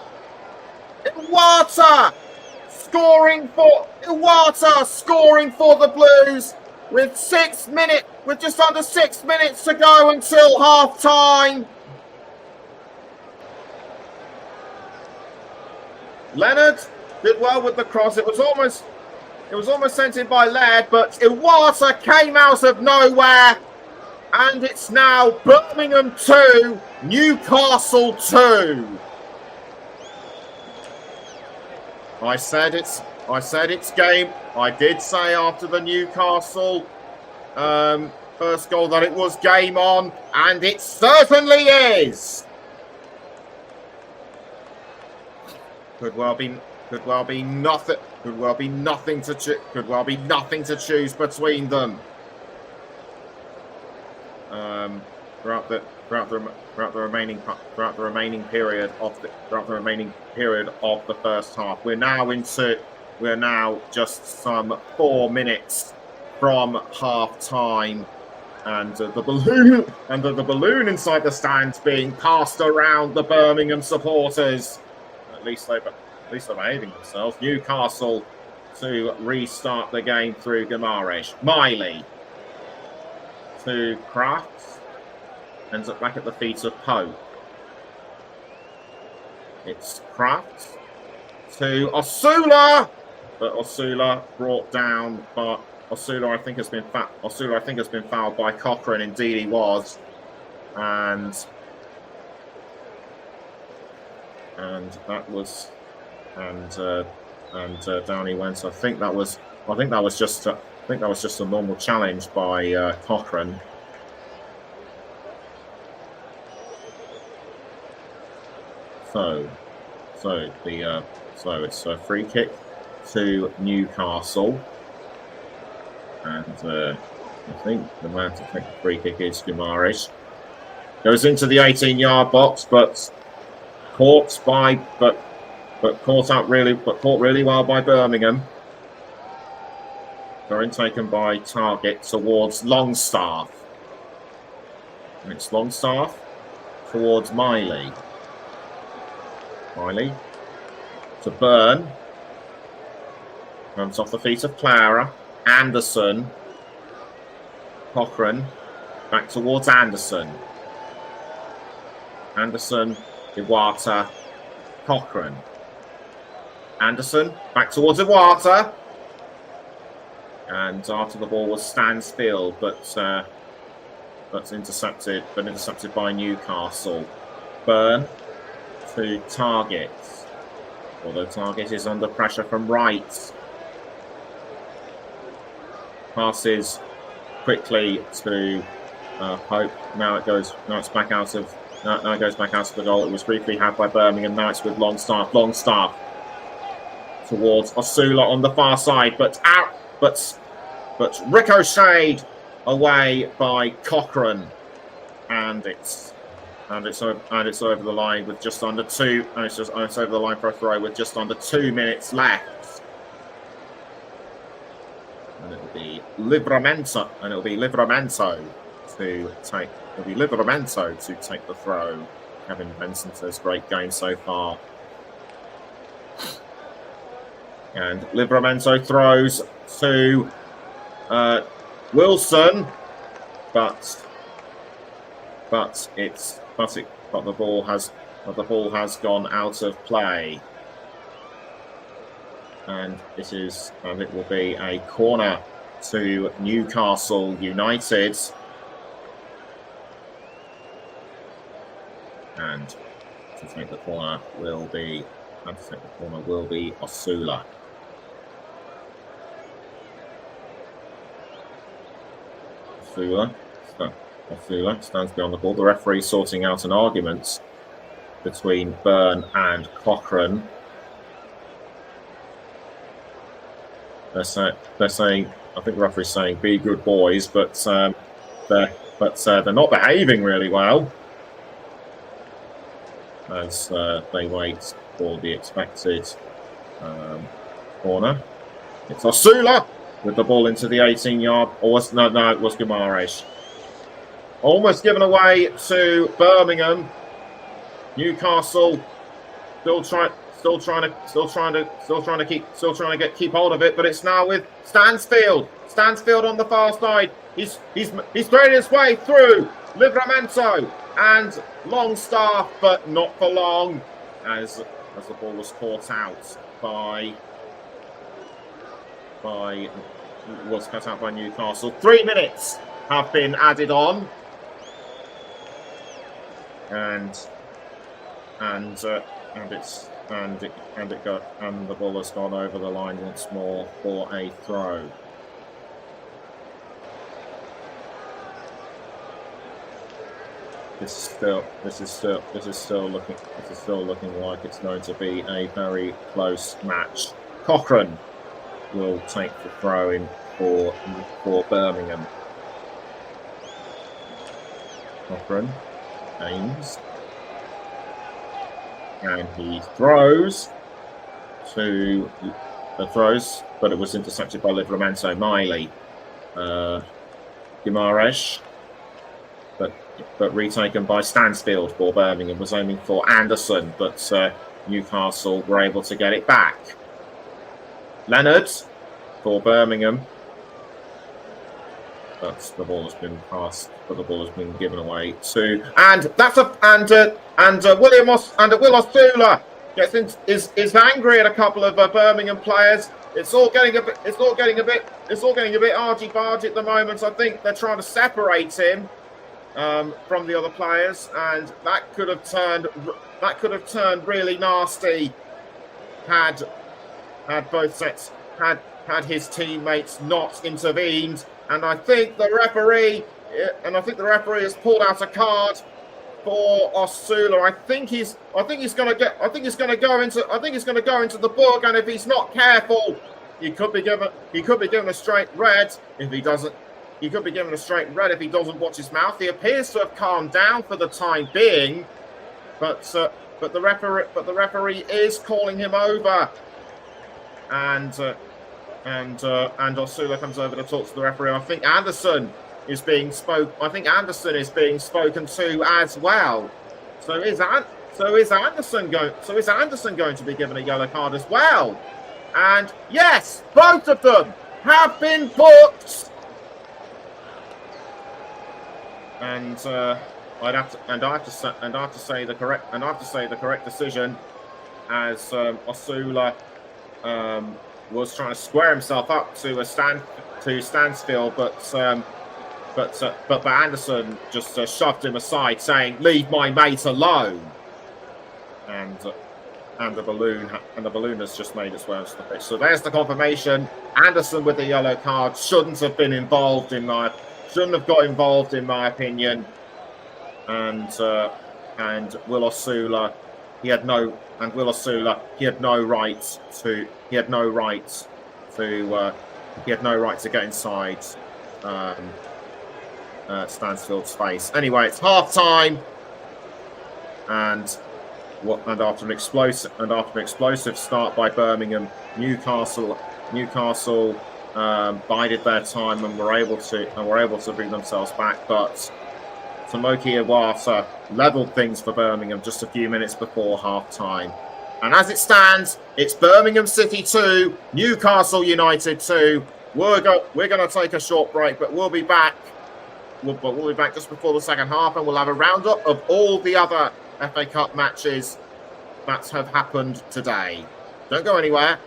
Iwata scoring for the Blues with just under 6 minutes to go until half time. Leonard did well with the cross. It was almost sent in by Laird, but Iwata came out of nowhere. And it's now Birmingham 2, Newcastle 2. I said it's game. I did say after the Newcastle first goal that it was game on, and it certainly is. Could well be nothing to choose between them. Throughout the remaining period of the first half, we're now just some 4 minutes from half time, and the balloon inside the stands being passed around the Birmingham supporters. At least they're behaving themselves. Newcastle to restart the game through Gamarish. Miley to Crafts, ends up back at the feet of Pope. It's Crafts to Osula, but Osula brought down. But Osula, I think, has been fouled by Cochrane. Indeed, he was, and that was, down he went. I think that was just a normal challenge by Cochrane. So it's a free kick to Newcastle, and I think the man to take the free kick is Guimaraes. Goes into the 18-yard box, but caught really well by Birmingham. Throw-in taken by Target towards Longstaff. And it's Longstaff towards Miley. Miley to Byrne. Comes off the feet of Clara. Anderson. Cochrane. Back towards Anderson. Anderson. Iwata. Cochrane. Anderson. Back towards Iwata. And after the ball was Stansfield, but intercepted by Newcastle. Byrne to Target, although Target is under pressure from right. Passes quickly to Pope. Now it goes back out of the goal. It was briefly had by Birmingham. Now it's with Longstaff towards Osula on the far side, but ricocheted away by Cochrane, and it's And it's over the line with just under 2. And it's over the line for a throw with just under 2 minutes left. And it'll be Livramento to take the throw. Kevin Benson says great game so far. And Livramento throws to Wilson, but the ball has gone out of play, and it will be a corner to Newcastle United, and to take the corner will be Osula. Osula stands beyond the ball. The referee sorting out an argument between Byrne and Cochrane. They're saying, I think the referee's saying, "Be good boys," but they're not behaving really well as they wait for the expected corner. It's Osula with the ball into the 18-yard. It was Guimaraes. Almost given away to Birmingham. Newcastle still trying to keep hold of it, but it's now with Stansfield. Stansfield on the far side. He's threaded his way through Livramento and Longstaff, but not for long, as the ball was caught out was cut out by Newcastle. 3 minutes have been added on, and the ball has gone over the line once more for a throw. This is still looking like it's going to be a very close match. Cochrane will take the throw in for Birmingham. Cochrane aims, and he throws, but it was intercepted by Livramento. Miley, Guimaraes, but retaken by Stansfield for Birmingham. Was aiming for Anderson, but Newcastle were able to get it back. Leonard for Birmingham, but the ball has been passed. But the ball has been given away to, Will Osula is angry at a couple of Birmingham players. It's all getting a bit argy-bargy at the moment. I think they're trying to separate him from the other players, and that could have turned really nasty had both sets had his teammates not intervened. And I think the referee has pulled out a card for Osula. I think he's going to go into the book, and if he's not careful, he could be given a straight red if he doesn't. He could be given a straight red if he doesn't watch his mouth. He appears to have calmed down for the time being, but the referee is calling him over, and Osula comes over to talk to the referee. I think Anderson is being spoken to as well. So is Anderson going to be given a yellow card as well? And yes, both of them have been booked. And I have to say the correct decision, as Osula was trying to square himself up to Stansfield, but Anderson just shoved him aside, saying, "Leave my mate alone." And the balloon has just made its way onto the pitch. So there's the confirmation. Anderson with the yellow card shouldn't have got involved in my opinion. And Will Osula, he had no right to get inside Stansfield's face. Anyway, it's half time. and after an explosive start by Birmingham, Newcastle bided their time and were able to bring themselves back. But Tomoki Iwata levelled things for Birmingham just a few minutes before half-time. And as it stands, it's Birmingham City 2, Newcastle United 2. We're going to take a short break, but we'll be back. We'll be back just before the second half, and we'll have a roundup of all the other FA Cup matches that have happened today. Don't go anywhere.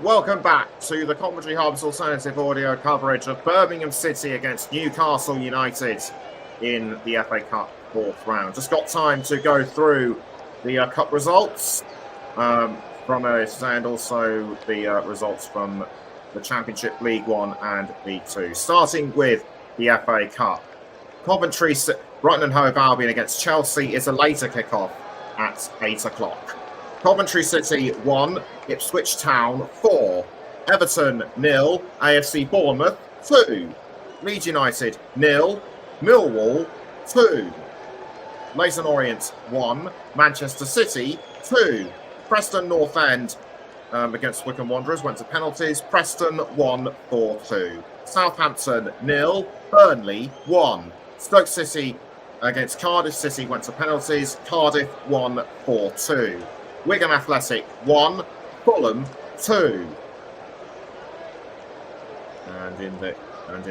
Welcome back to the Commentary Hub's alternative audio coverage of Birmingham City against Newcastle United in the FA Cup 4th round. Just got time to go through the cup results from us and also the results from the Championship League 1 and League 2. Starting with the FA Cup. Brighton and Hove Albion against Chelsea is a later kickoff at 8 o'clock. Coventry City 1, Ipswich Town 4, Everton 0, AFC Bournemouth 2, Leeds United 0, Millwall 2, Leyton Orient 1, Manchester City 2, Preston North End against Wycombe Wanderers went to penalties, Preston 1-4-2, Southampton 0, Burnley 1, Stoke City against Cardiff City went to penalties, Cardiff 1-4-2. Wigan Athletic 1, Fulham 2. And in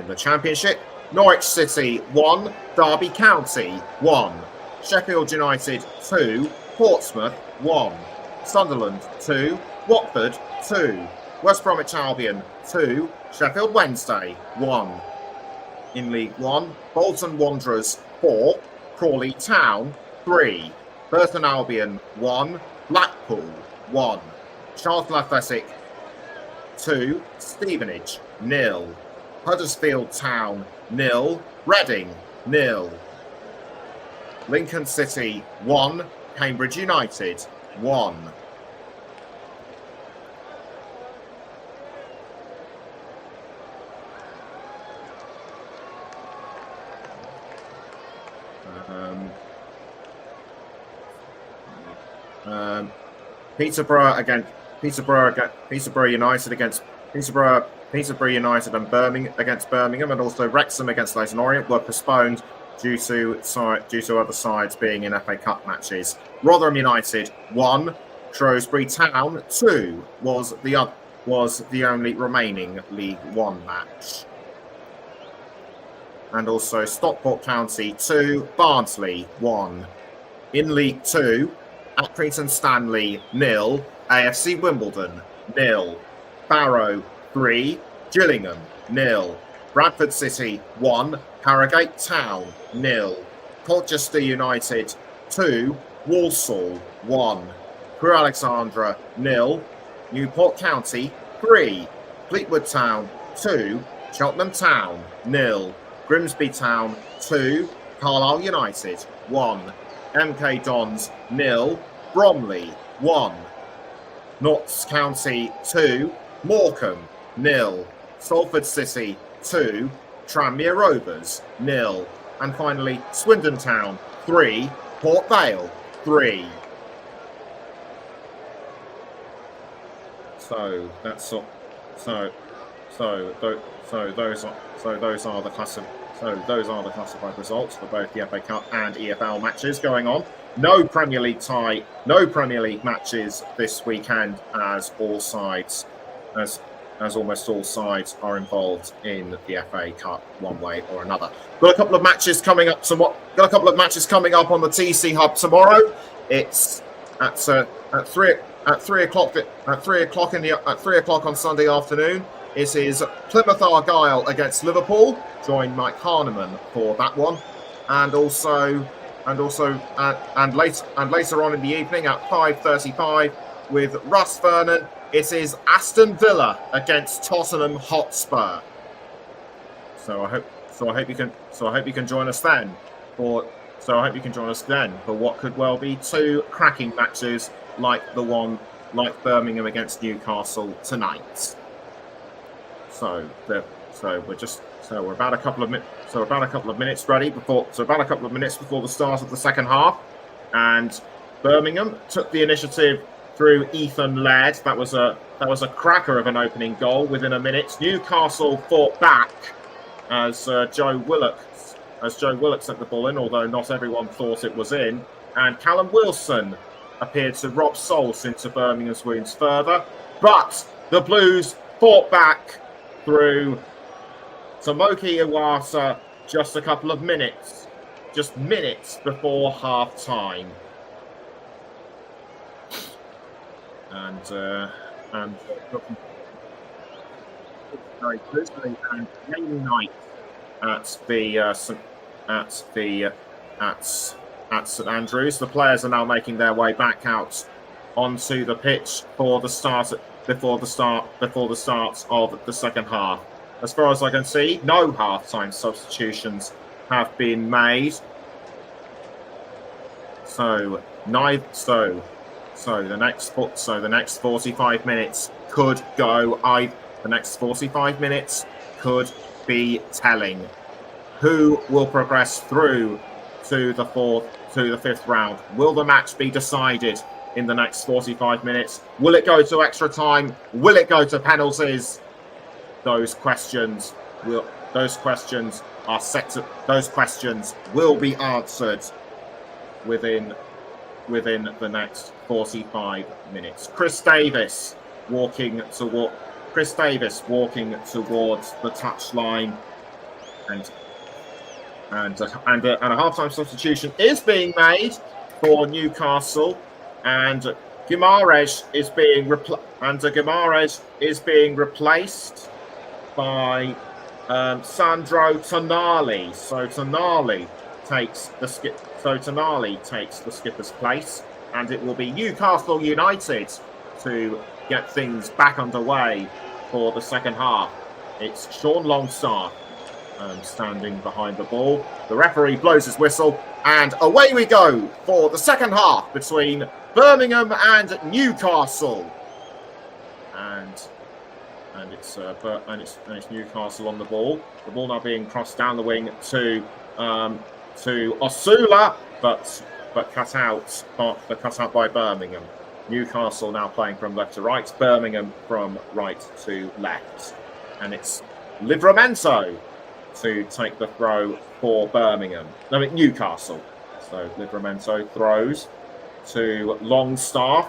the Championship, Norwich City 1, Derby County 1, Sheffield United 2, Portsmouth 1, Sunderland 2, Watford 2, West Bromwich Albion 2, Sheffield Wednesday 1. In League 1, Bolton Wanderers 4, Crawley Town 3, Burton Albion 1, Blackpool 1, Charlton Athletic 2, Stevenage 0, Huddersfield Town 0, Reading 0, Lincoln City 1, Cambridge United 1. Peterborough United against Peterborough United and Birmingham, and also Wrexham against Leyton Orient were postponed due to other sides being in FA Cup matches. Rotherham United 1, Shrewsbury Town 2 was the only remaining League 1 match. And also Stockport County 2, Barnsley 1. In League 2, Accrington Stanley 0, AFC Wimbledon 0, Barrow 3, Gillingham 0, Bradford City 1, Harrogate Town 0, Colchester United 2, Walsall 1, Crewe Alexandra 0, Newport County 3, Fleetwood Town 2, Cheltenham Town 0, Grimsby Town 2, Carlisle United 1, MK Dons 0, Bromley 1, Notts County 2, Morecambe 0, Salford City 2, Tranmere Rovers 0, and finally Swindon Town 3, Port Vale 3. So those are the classified results for both the FA Cup and EFL matches going on. No Premier League matches this weekend, as almost all sides are involved in the FA Cup one way or another. Got a couple of matches coming up on the TCHub tomorrow. It's at 3 o'clock on Sunday afternoon. It is Plymouth Argyle against Liverpool. Join Mike Harneman for that one, and later on in the evening at 5:35 with Russ Vernon. It is Aston Villa against Tottenham Hotspur. So I hope you can join us then for what could well be two cracking matches like Birmingham against Newcastle tonight. So we're about a couple of minutes before the start of the second half, and Birmingham took the initiative through Ethan Laird. That was a cracker of an opening goal within a minute. Newcastle fought back as Joe Willock sent the ball in, although not everyone thought it was in, and Callum Wilson appeared to rob solace into Birmingham's wounds further, but the Blues fought back through Tomoki Iwasa just minutes before half time. and looking very busy and rainy night at St Andrews. The players are now making their way back out onto the pitch before the start of the second half. As far as I can see, no half-time substitutions have been made. So the next 45 minutes could go. The next 45 minutes could be telling. Who will progress through to the fifth round? Will the match be decided in the next 45 minutes? Will it go to extra time? Will it go to penalties? Those questions will be answered within the next 45 minutes. Chris Davis walking towards the touchline, and a half-time substitution is being made for Newcastle, and Guimaraes is being replaced by Sandro Tonali. So Tonali takes the skipper's place, and it will be Newcastle United to get things back underway for the second half. It's Sean Longstaff standing behind the ball. The referee blows his whistle, and away we go for the second half between Birmingham and Newcastle. And it's Newcastle on the ball. The ball now being crossed down the wing to Osula, but cut out by Birmingham. Newcastle now playing from left to right, Birmingham from right to left, and it's Livramento to take the throw for Newcastle. So Livramento throws to Longstaff.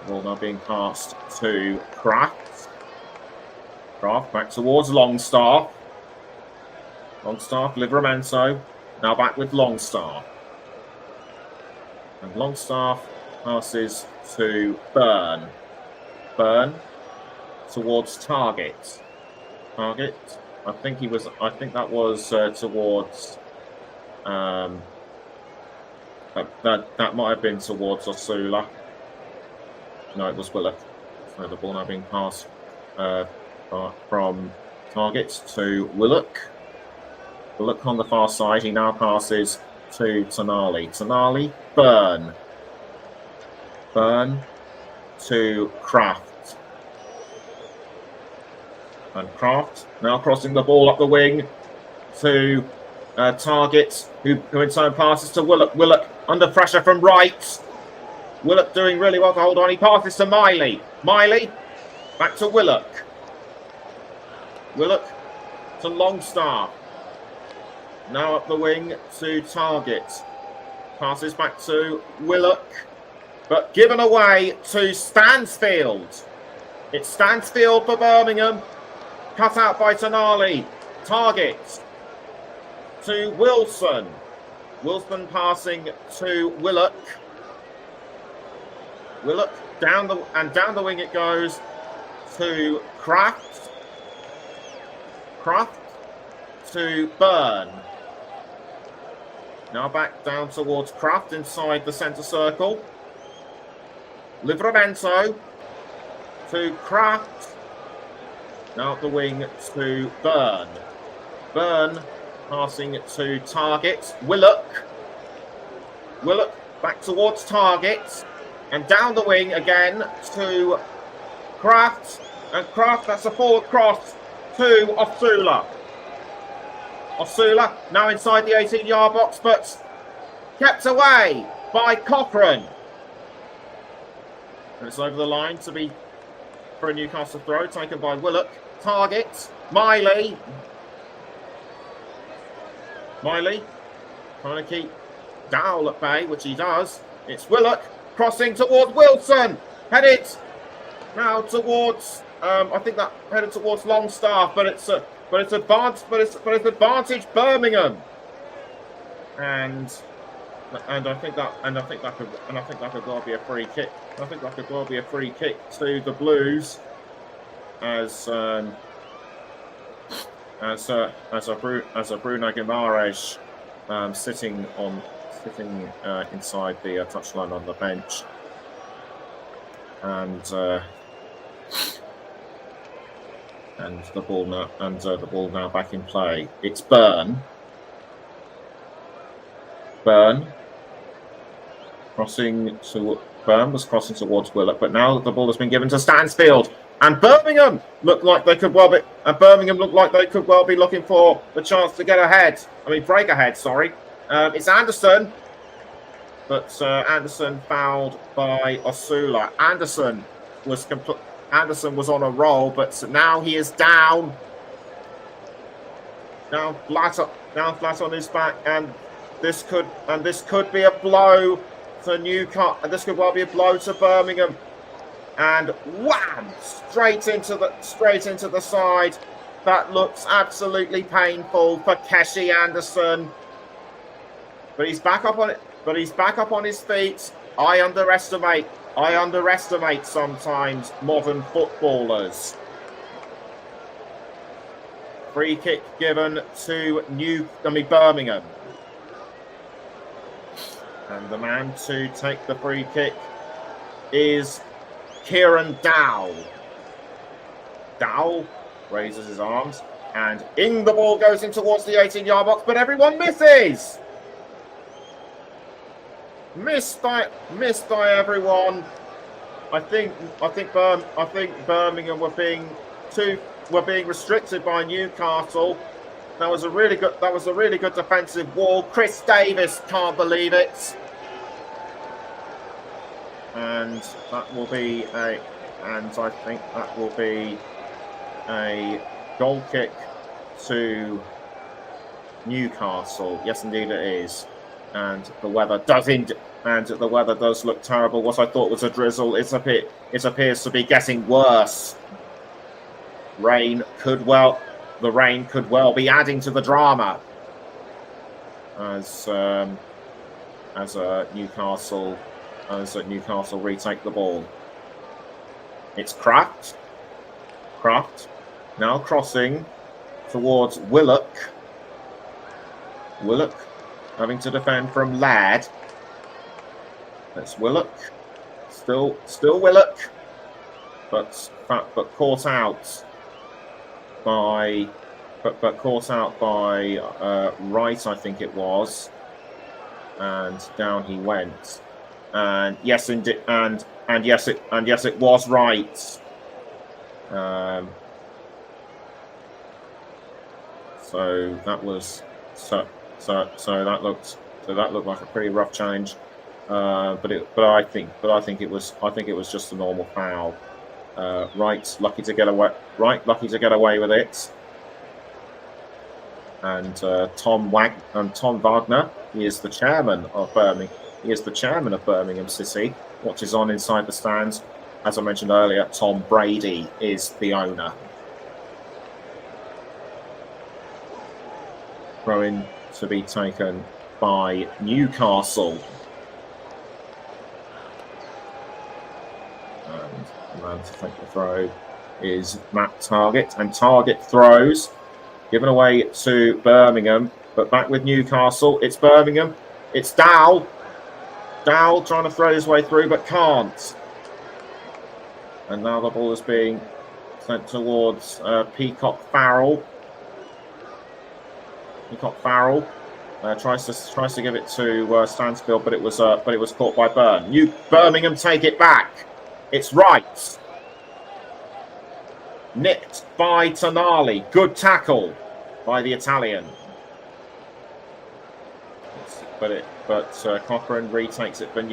The ball now being passed to Kraft. Kraft back towards Longstaff. Livramento. Now back with Longstaff. And Longstaff passes to Byrne. Byrne towards Target. I think that was towards that might have been towards Osula. No, it was Willock. So the ball now being passed from Target to Willock. Willock on the far side. He now passes to Tonali. Tonali, Byrne to Kraft. And Kraft now crossing the ball up the wing to Target, who in turn passes to Willock. Willock under pressure from right. Willock doing really well to hold on. He passes to Miley. Miley back to Willock. Willock to Longstaff. Now up the wing to Target. Passes back to Willock, but given away to Stansfield. It's Stansfield for Birmingham. Cut out by Tonali. Target to Wilson. Wilson passing to Willock. Willock down the wing it goes to Kraft. Kraft to Byrne. Now back down towards Kraft inside the centre circle. Livramento to Kraft. Now up the wing to Byrne. Byrne passing to Target. Willock. Willock back towards Target. And down the wing again to Kraft. And Kraft, that's a forward cross to Osula. Osula now inside the 18-yard box, but kept away by Cochrane. And it's over the line to be for a Newcastle throw, taken by Willock. Target, Miley. Miley trying to keep Dowell at bay, which he does. It's Willock crossing towards Wilson. Headed now towards, I think that headed towards Longstaff, but it's advantage Birmingham. And And I think that could well be a free kick. I think that could well be a free kick to the Blues, as Bruno Guimaraes sitting inside the touchline on the bench, and the ball now back in play. It's Burn was crossing towards Willock, but now the ball has been given to Stansfield, and Birmingham look like they could well be looking for the chance to break ahead. Sorry, it's Anderson, but Anderson fouled by Osula. Anderson was on a roll, but now he is down flat on his back, and this could be a blow to Newcastle. This could well be a blow to Birmingham, and wham! Straight into the side. That looks absolutely painful for Keshi Anderson, but he's back up on it. But he's back up on his feet. I underestimate sometimes modern footballers. Free kick given to Birmingham. And the man to take the free kick is Kieran Dow. Dow raises his arms, and in the ball goes in towards the 18-yard box, but everyone misses. Missed by everyone. I think Birmingham were being restricted by Newcastle. That was a really good defensive wall. Chris Davis can't believe it. And I think that will be a goal kick to Newcastle. Yes, indeed it is. And the weather does look terrible. What I thought was a drizzle, it appears to be getting worse. The rain could well be adding to the drama as Newcastle retake the ball. It's Kraft now crossing towards Willock having to defend from Ladd. That's Willock, still Willock, but caught out by Wright, I think it was, and down he went. And yes, indeed, and yes, it was Wright. So that looked like a pretty rough challenge. But I think it was just a normal foul. Wright lucky to get away with it. And Tom Wagner, he is the chairman of Birmingham City, watches on inside the stands. As I mentioned earlier, Tom Brady is the owner. Throw in to be taken by Newcastle. And the man to take the throw is Matt Targett. And Targett throws, given away to Birmingham, but back with Newcastle. It's Birmingham. It's Dow. Dow trying to throw his way through, but can't. And now the ball is being sent towards Peacock Farrell. Tries to give it to Stansfield, but it was caught by Burn. Birmingham take it back. It's Wright. Nicked by Tonali. Good tackle by the Italian. But Cochrane retakes it for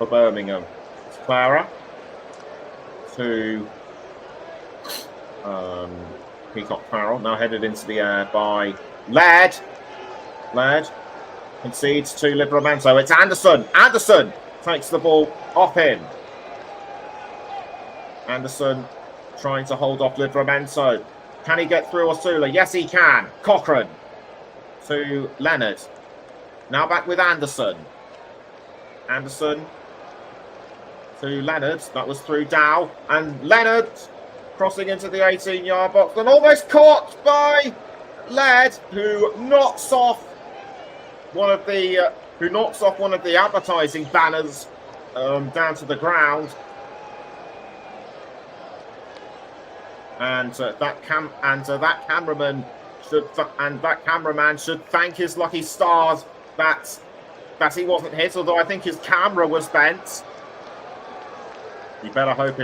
Birmingham. It's Clara to Peacock Farrell. Now headed into the air by Ladd. Ladd concedes to Livramento. It's Anderson. Anderson takes the ball off him. Anderson trying to hold off Livramento. Can he get through Osula? Yes, he can. Cochrane to Leonard. Now back with Anderson. Anderson to Leonard. That was through Dow. And Leonard crossing into the 18-yard box and almost caught by Laird, who knocks off one of the advertising banners down to the ground. And that cameraman should thank his lucky stars that he wasn't hit, although I think his camera was bent. You better hope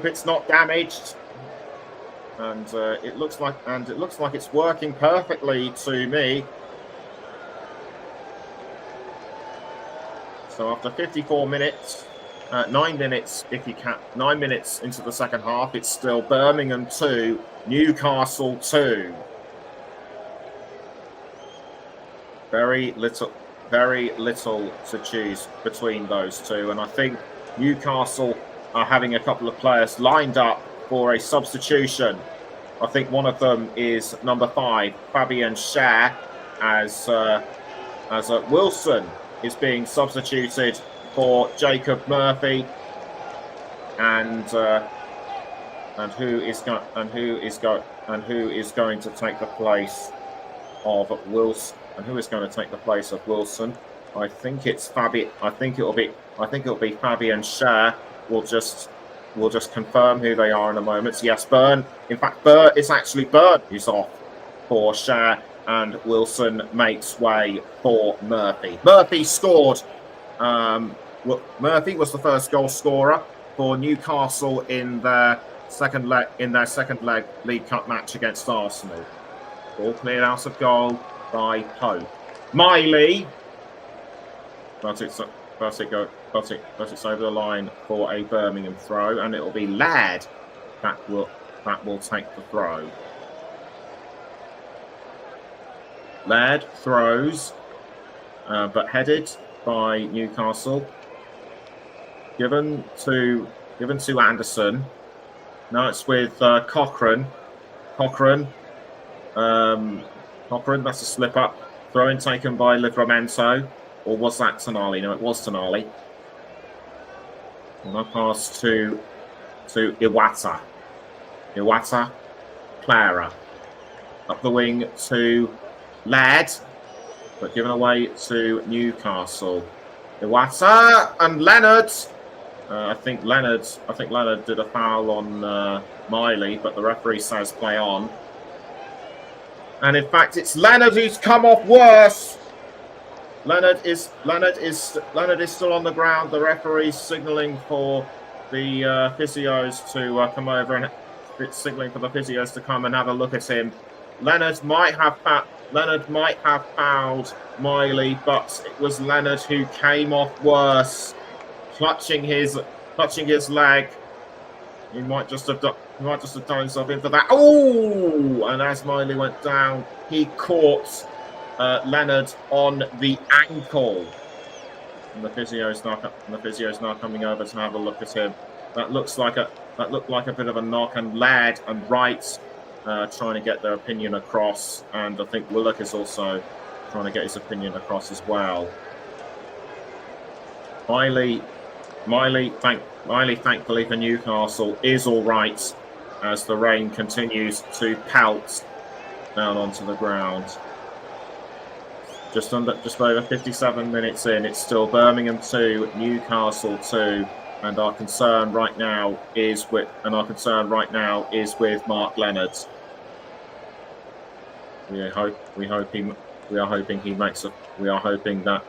it's not damaged. And it looks like it's working perfectly to me. So after 54 minutes, 9 minutes into the second half, it's still Birmingham 2, Newcastle 2. Very little to choose between those two, and I think Newcastle are having a couple of players lined up for a substitution. I think one of them is number 5, Fabian Schär, as Wilson is being substituted for Jacob Murphy, and who is going to take the place of Wilson? And who is going to take the place of Wilson? I think it's Fabian. I think it'll be Fabian Schär. We'll just confirm who they are in a moment. So yes, Byrne. In fact, it's actually Byrne who's off for Schär, and Wilson makes way for Murphy. Murphy scored. Murphy was the first goal scorer for Newcastle in their second leg League Cup match against Arsenal. Ball cleared out of goal by Pope. Miley, but it's over the line for a Birmingham throw, and it will be Laird that will take the throw. Laird throws, but headed by Newcastle. Given to Anderson. Now it's with Cochrane. Cochrane, that's a slip up. Throw-in taken by Livramento. Or was that Tonali? No, it was Tonali. And I pass to Iwata. Iwata, Clara. Up the wing to Laird, but given away to Newcastle. Iwata and Leonard. I think Leonard did a foul on Miley, but the referee says play on. And in fact, it's Leonard who's come off worse. Leonard is still on the ground. The referee's signalling for the physios to come over, and it's signalling for the physios to come and have a look at him. Leonard might have fouled Miley, but it was Leonard who came off worse, clutching his leg. He might just have done himself in for that. Oh! And as Miley went down, he caught Leonard on the ankle. And the physio's now coming over to have a look at him. That looked like a bit of a knock, and Laird and Wright trying to get their opinion across, and I think Willock is also trying to get his opinion across as well. Miley, thankfully for Newcastle, is all right as the rain continues to pelt down onto the ground. Just over 57 minutes in, it's still Birmingham 2, Newcastle 2, and our concern right now is with Mark Leonard. We are hoping that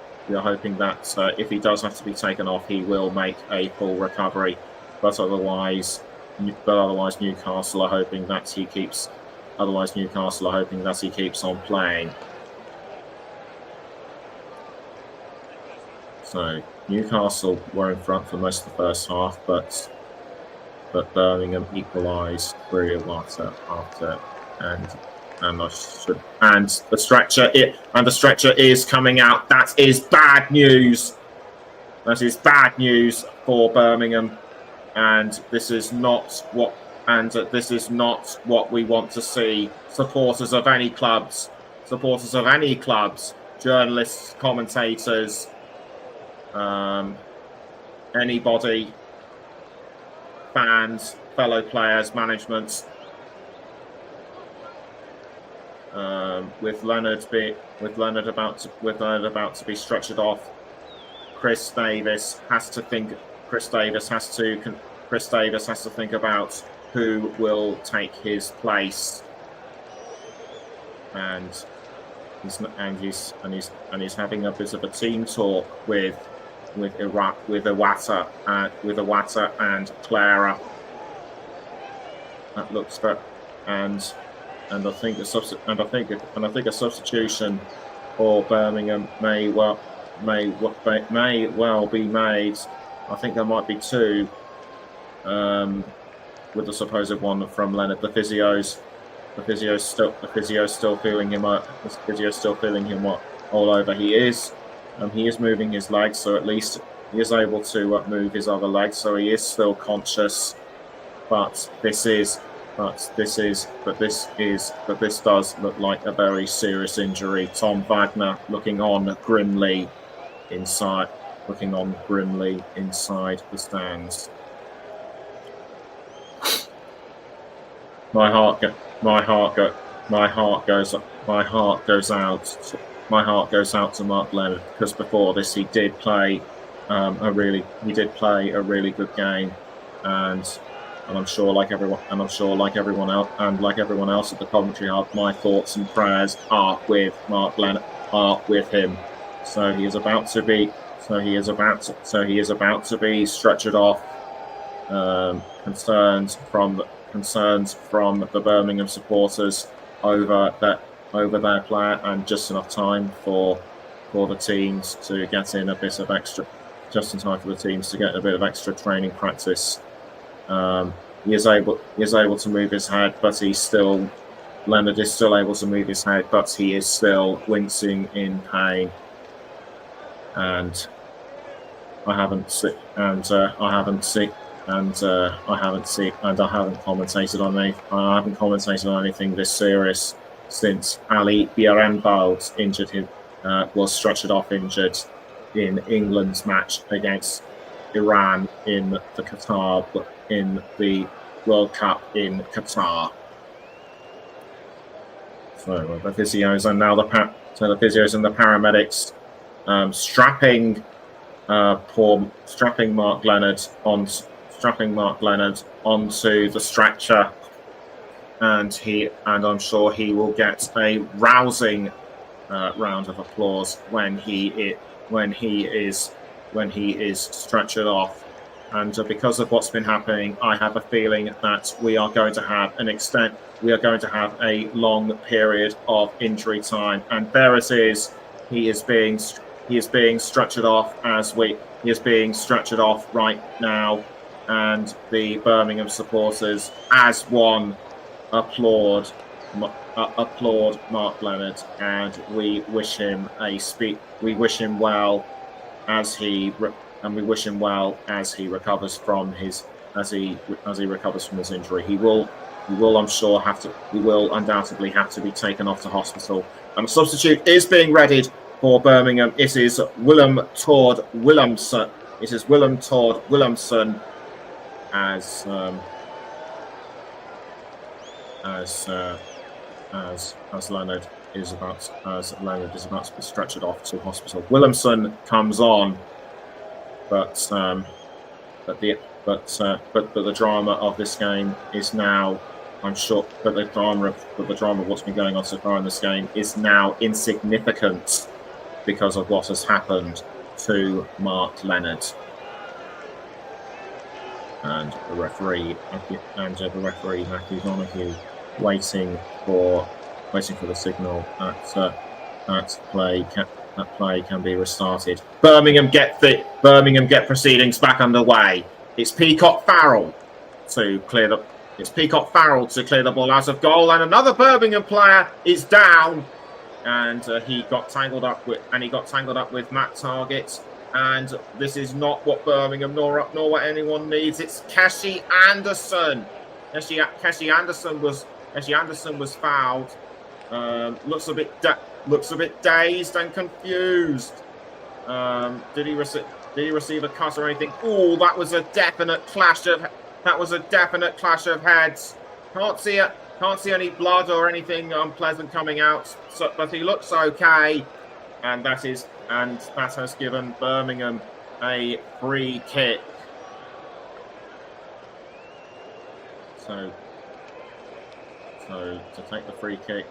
if he does have to be taken off, he will make a full recovery. But otherwise Newcastle are hoping that he keeps. Otherwise, Newcastle are hoping that he keeps on playing. So Newcastle were in front for most of the first half, but Birmingham equalised through Iwata after, and the stretcher is coming out. That is bad news. That is bad news for Birmingham, and this is not what we want to see. Supporters of any clubs journalists, commentators, anybody, fans, fellow players, management. With Leonard about to be structured off, Chris Davis has to think about who will take his place, and he's having a bit of a team talk with Iwata and Clara. That looks for and I think a substitution for Birmingham may well be made. I think there might be two, with the supposed one from Leonard. The physio's still feeling him up. The physio's still feeling him up all over. He is moving his legs, so at least he is able to move his other leg. So he is still conscious, but this does look like a very serious injury. Tom Wagner looking on grimly inside the stands. My heart goes out to Mark Leonard, because before this he did play a really good game, and I'm sure like everyone else at the commentary hub, my thoughts and prayers are with Mark Leonard, are with him. So he is about to be stretchered off. Concerns from the Birmingham supporters over their player, and just enough time for the teams to get in a bit of extra, just in time for the teams to get a bit of extra training practice. He is able to move his head, but Leonard is still able to move his head, but he is still wincing in pain. And I haven't commentated on anything this serious since Ali Bierenbald was stretchered off injured in England's match against Iran in the World Cup in Qatar. So the physios and now the physios and the paramedics strapping Mark Leonard onto the stretcher, and I'm sure he will get a rousing round of applause when he is stretchered off. And because of what's been happening, I have a feeling that we are going to have a long period of injury time. And there it is. He is being stretchered off he is being stretchered off right now. And the Birmingham supporters, as one, applaud Mark Leonard, and we wish him well as he recovers from his injury. He will undoubtedly have to be taken off to hospital. And a substitute is being readied for Birmingham. It is Willem Todd Williamson. As Leonard is about to be stretchered off to hospital. Williamson comes on, but the drama of this game is now, I'm sure, but the drama of what's been going on so far in this game is now insignificant because of what has happened to Mark Leonard. And the referee Matthew Donahue waiting for the signal that play can be restarted. Birmingham get proceedings back underway. It's Peacock Farrell to clear the ball out of goal, and another Birmingham player is down, and he got tangled up with Matt Targett. And this is not what Birmingham nor what anyone needs. It's Keshi Anderson. Keshi Anderson was fouled. Looks a bit looks a bit dazed and confused. Did he receive a cut or anything? Oh, that was a definite clash of heads. Can't see any blood or anything unpleasant coming out. So, but he looks okay, and that has given Birmingham a free kick. So to take the free kick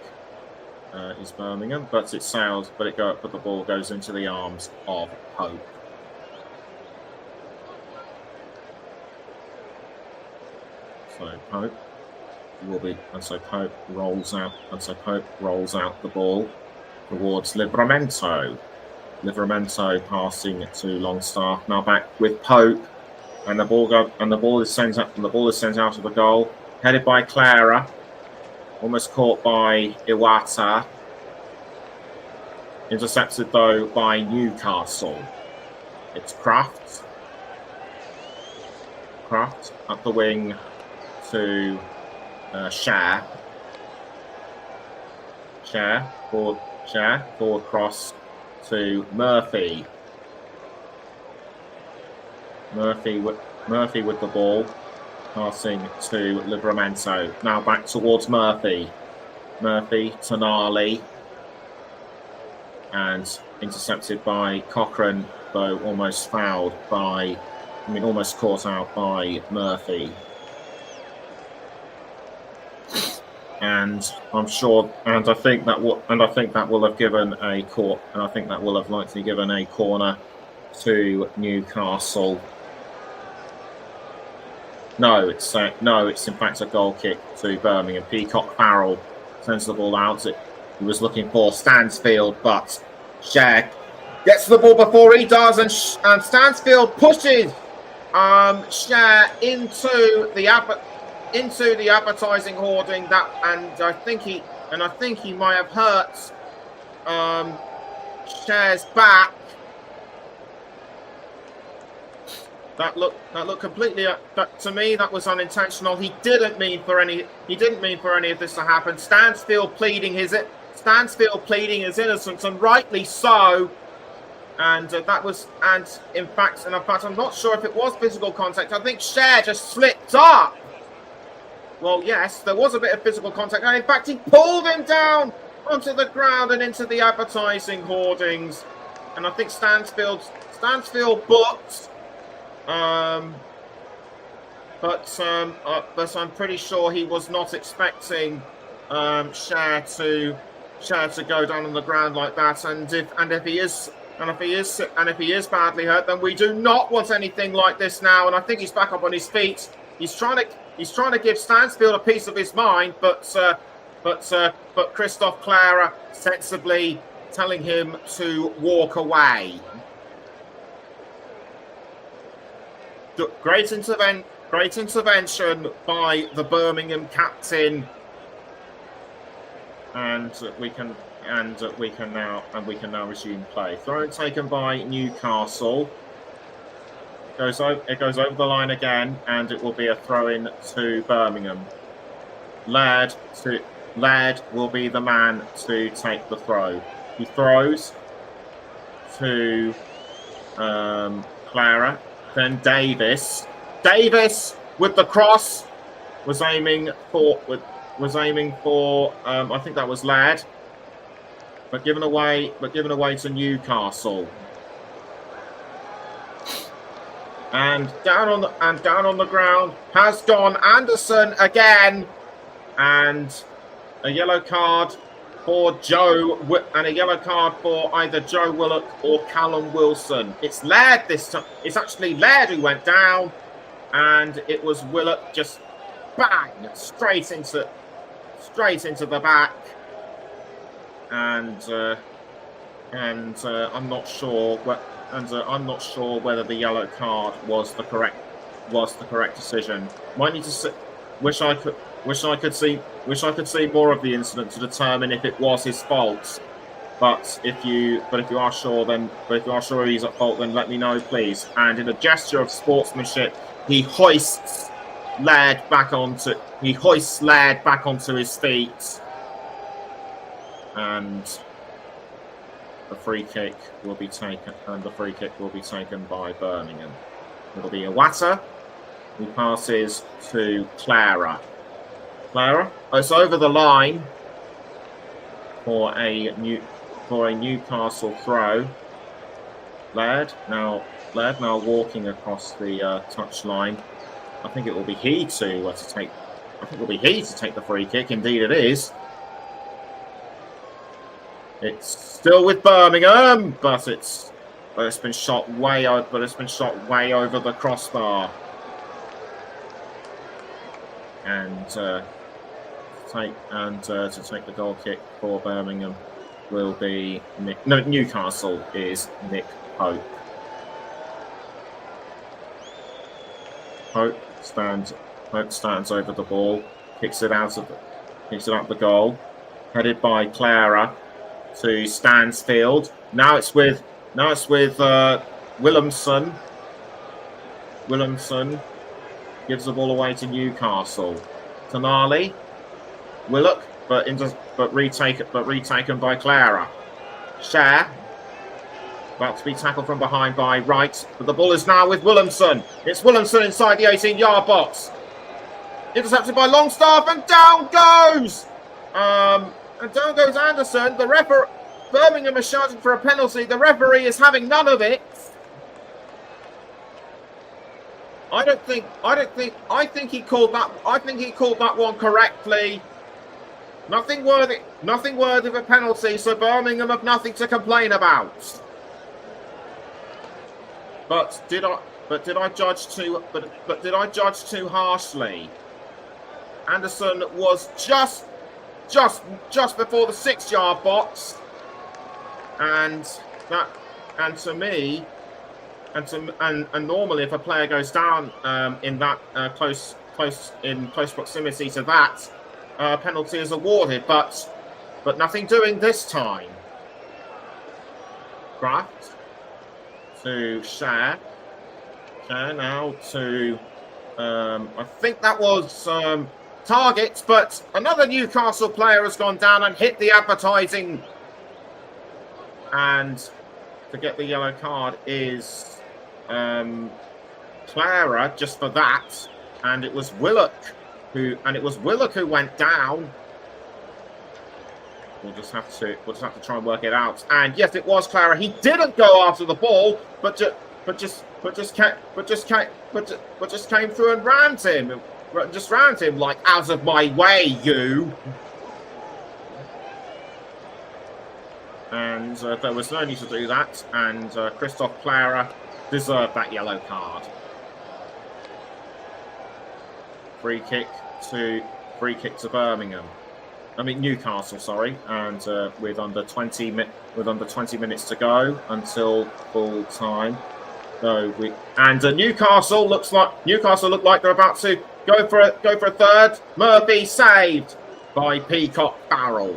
is Birmingham, but the ball goes into the arms of Pope. So Pope rolls out the ball towards Livramento. Livramento passing to Longstaff. Now back with Pope, and the ball is sent out of the goal, headed by Clara, almost caught by Iwata. Intercepted though by Newcastle. It's Kraft up the wing to Share forward cross to Murphy. Murphy with the ball, passing to Livramento. Now back towards Murphy. Murphy to Nali, and intercepted by Cochrane, though almost caught out by Murphy. And I think that will have given a court, and I think that will have likely given a corner to Newcastle. No, it's in fact a goal kick to Birmingham. Peacock Farrell sends the ball out. He was looking for Stansfield, but Shag gets the ball before he does, and Stansfield pushes Share into the advertising hoarding and I think he might have hurt Share's back. That looked completely to me that was unintentional. He didn't mean for any of this to happen. Stansfield pleading his innocence, and rightly so. And in fact I'm not sure if it was physical contact. I think Share just slipped up. Well, yes, there was a bit of physical contact, and in fact he pulled him down onto the ground and into the advertising hoardings. And I think Stansfield booked. But I'm pretty sure he was not expecting Share to go down on the ground like that. And if he is badly hurt, then we do not want anything like this now. And I think he's back up on his feet. He's trying to give Stansfield a piece of his mind, but Christophe Clara sensibly telling him to walk away. Great intervention by the Birmingham captain, and we can now resume play. Throw taken by Newcastle. It goes over the line again, and it will be a throw-in to Birmingham. Laird will be the man to take the throw. He throws to Clara. Then Davis with the cross was aiming for I think that was Laird, but given away to Newcastle. And down on the ground has gone Anderson again, and a yellow card for Joe, and a yellow card for either Joe Willock or Callum Wilson. It's Laird this time. It's actually Laird who went down, and it was Willock just bang straight into the back. And I'm not sure whether the yellow card was the correct decision. Might need to wish I could see more of the incident to determine if it was his fault. But if you are sure he's at fault, then let me know, please. And in a gesture of sportsmanship, he hoists Laird back onto his feet. And the free kick will be taken, by Birmingham. It'll be Iwata, who passes to Clara. Clara, it's over the line for a Newcastle throw. Laird now walking across the touchline. I think it will be he to take. I think it will be he to take the free kick. Indeed, it is. It's still with Birmingham, but it's been shot way over the crossbar. And to take the goal kick for Birmingham will be Newcastle is Nick Pope. Pope stands over the ball, kicks it out the goal, headed by Clara to Stansfield. Now it's with Williamson. Williamson gives the ball away to Newcastle. Tonali, Willock, but retaken by Clara. Share, about to be tackled from behind by Wright, but the ball is now with Williamson. It's Williamson inside the 18-yard box. Intercepted by Longstaff, and down goes! Anderson. Birmingham is shouting for a penalty. The referee is having none of it. I think he called that one correctly. Nothing worthy of a penalty, so Birmingham have nothing to complain about. But did I judge too harshly? Anderson was just before the 6-yard box, and normally if a player goes down in that close proximity to that, penalty is awarded, but nothing doing this time. Kraft to Share now to I think that was Target, but another Newcastle player has gone down and hit the advertising, and to get the yellow card is Clara just for that, and it was Willock who went down. We'll just have to try and work it out. And yes, it was Clara. He didn't go after the ball, but just came through and rammed him. Just rammed him like, out of my way, you. And there was no need to do that. And Christoph Clara deserved that yellow card. Free kick to Birmingham. I mean Newcastle, sorry. And with under 20 minutes to go until full time. Newcastle looked like they're about to go for a third. Murphy saved by Peacock Farrell.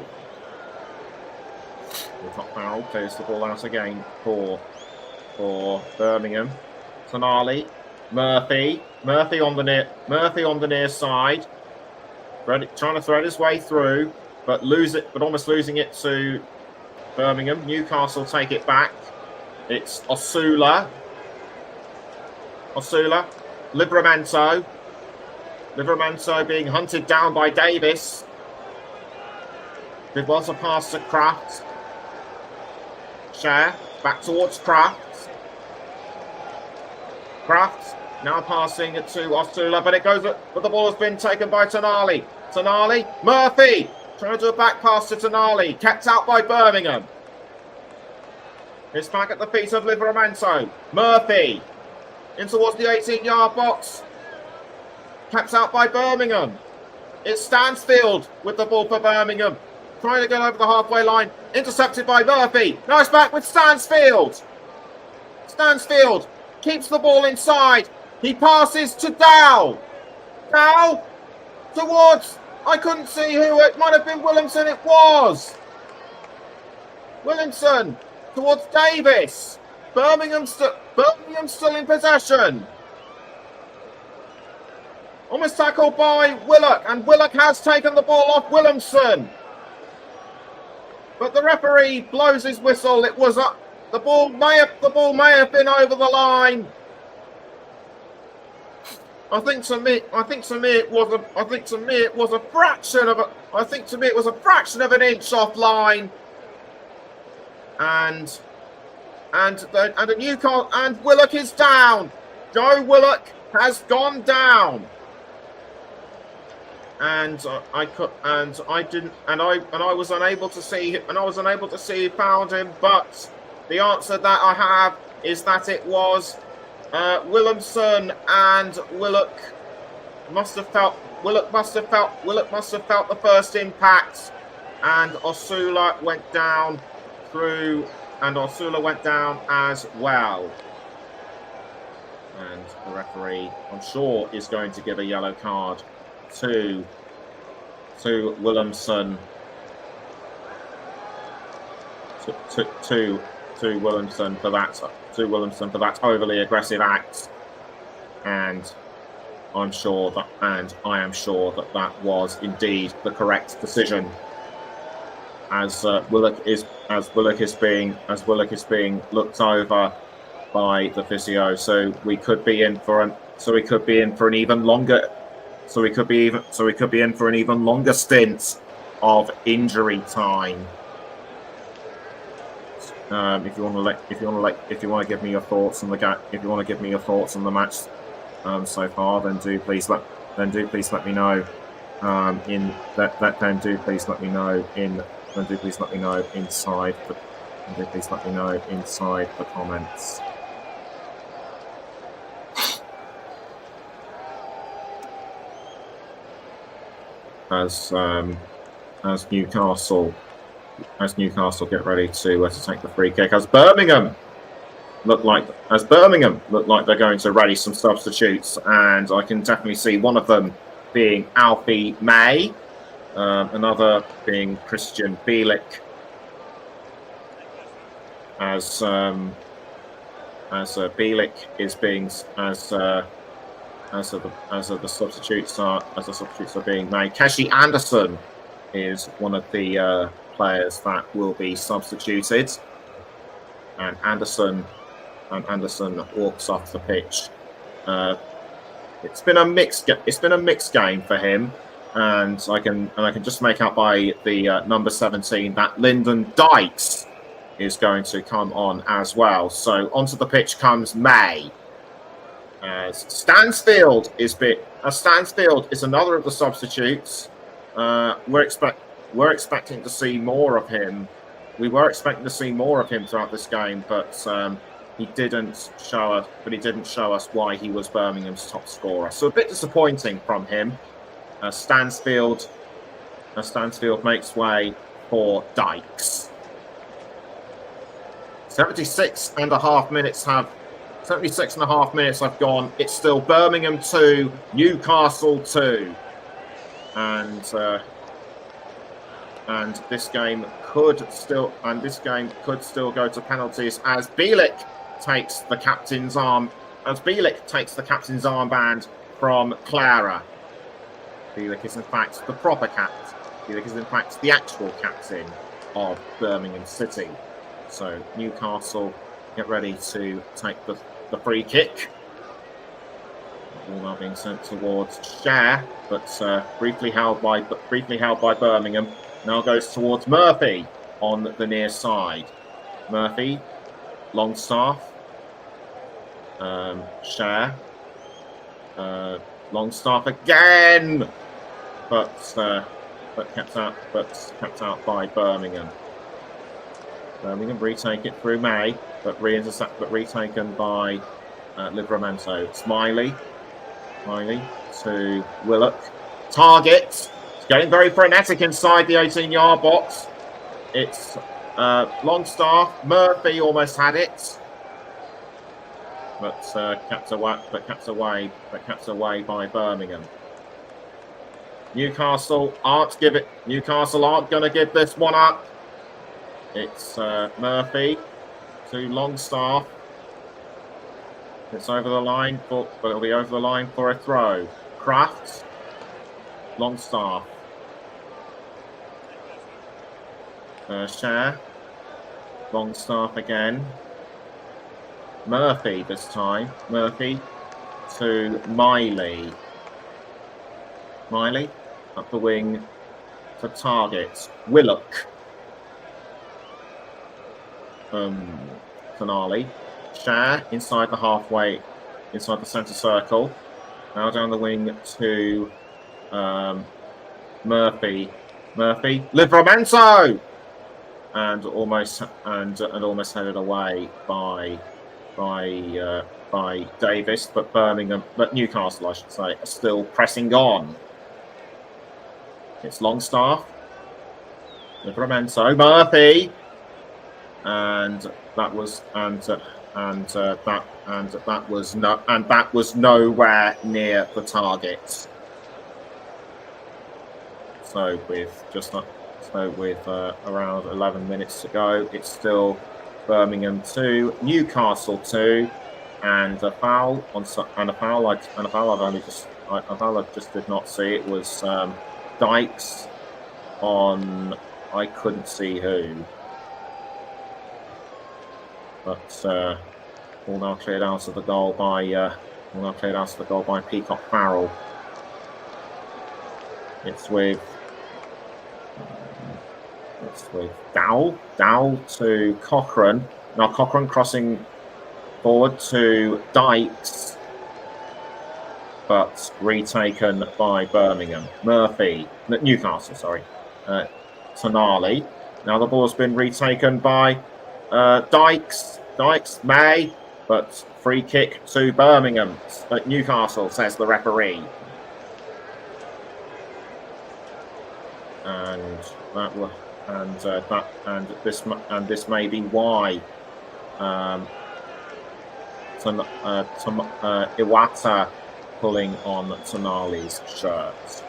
Peacock Farrell clears the ball out again for Birmingham. Tonali, Murphy on the near side, trying to thread his way through, but almost losing it to Birmingham. Newcastle take it back. It's Osula, Livramento being hunted down by Davis. There was a pass to Kraft. Share back towards Kraft. Kraft now passing it to Osula, but the ball has been taken by Tonali. Murphy trying to do a back pass to Tonali, kept out by Birmingham. It's back at the feet of Livramento. Murphy in towards the 18-yard box. Kept out by Birmingham. It's Stansfield with the ball for Birmingham. Trying to get over the halfway line. Intercepted by Murphy. Now it's back with Stansfield. Stansfield keeps the ball inside. He passes to Dow. Dow towards... I couldn't see who. It might have been Williamson. It was. Williamson towards Davis. Birmingham still in possession. Almost tackled by Willock, and Willock has taken the ball off Williamson. But the referee blows his whistle. It was up. The ball may have been over the line. I think to me it was a fraction of an inch offline. And a Newcastle, and Willock is down. Joe Willock has gone down. And I was unable to see who found him, but the answer that I have is that it was Williamson, and Willock must have felt the first impact, and Osula went down as well. And the referee, I'm sure, is going to give a yellow card to Williamson. To Williamson for that overly aggressive act, and I am sure that was indeed the correct decision, as Willock is being looked over by the physio. So we could be in for an even longer stint of injury time. If you want to give me your thoughts on the match so far, then do please let me know. Inside the comments. As Newcastle get ready to take the free kick, as Birmingham look like they're going to ready some substitutes, and I can definitely see one of them being Alfie May, another being Christian Bielik, as Bielik is being as the substitutes are being made. Keshi Anderson is one of the players that will be substituted, and Anderson walks off the pitch. It's been a mixed game for him, and I can just make out by the number 17 that Lyndon Dykes is going to come on as well. So onto the pitch comes May. As Stansfield is another of the substitutes. We're expecting to see more of him. We were expecting to see more of him throughout this game, but he didn't show us why he was Birmingham's top scorer. So a bit disappointing from him. Stansfield makes way for Dykes. 76 and a half minutes have gone. It's still Birmingham 2, Newcastle 2. And this game could still go to penalties, as Bielik takes the captain's armband from Clara. Bielik is in fact the proper captain. Bielik is in fact the actual captain of Birmingham City. So Newcastle get ready to take the free kick. Ball now being sent towards Share, but briefly held by Birmingham. Now goes towards Murphy on the near side. Murphy, Longstaff, Share, Longstaff again, but kept out by Birmingham. Birmingham retake it through May, but retaken by Livramento. Smiley to Willock. Target. It's getting very frenetic inside the 18-yard box. It's Longstaff. Murphy almost had it, but kept away by Birmingham. Newcastle aren't going to give this one up. It's Murphy to Longstaff. It's over the line, but it'll be over the line for a throw. Crafts, Longstaff. Share. Longstaff again. Murphy this time. Murphy to Miley. Miley up the wing to target. Willock. Finale. Share inside the halfway, inside the centre circle. Now down the wing to Murphy. Murphy. Livramento! And almost headed away by Davis, but Newcastle, I should say, are still pressing on. It's Longstaff, Livramento, Murphy, and that was nowhere near the target. So with around 11 minutes to go, it's still Birmingham 2, Newcastle 2, and a foul I just did not see. It was Dykes on, I couldn't see who, but all now cleared out of the goal by Peacock Farrell. It's with Dowell to Cochrane. Now Cochrane crossing forward to Dykes, but retaken by Birmingham. Newcastle, sorry. Tonali. Now the ball's been retaken by Dykes. Dykes may, but free kick to Birmingham. Newcastle, says the referee. This may be why Iwata pulling on Tonali's shirt.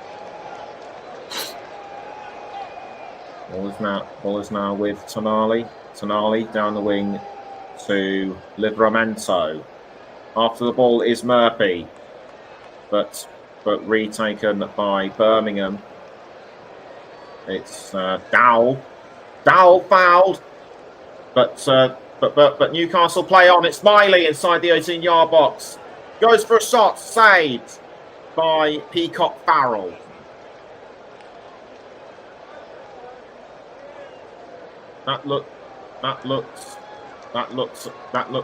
Ball is now with Tonali. Tonali down the wing to Livramento. After the ball is Murphy, but retaken by Birmingham. It's Dowell. Dowell fouled, but Newcastle play on. It's Miley inside the 18-yard box. Goes for a shot, saved by Peacock Farrell. That looked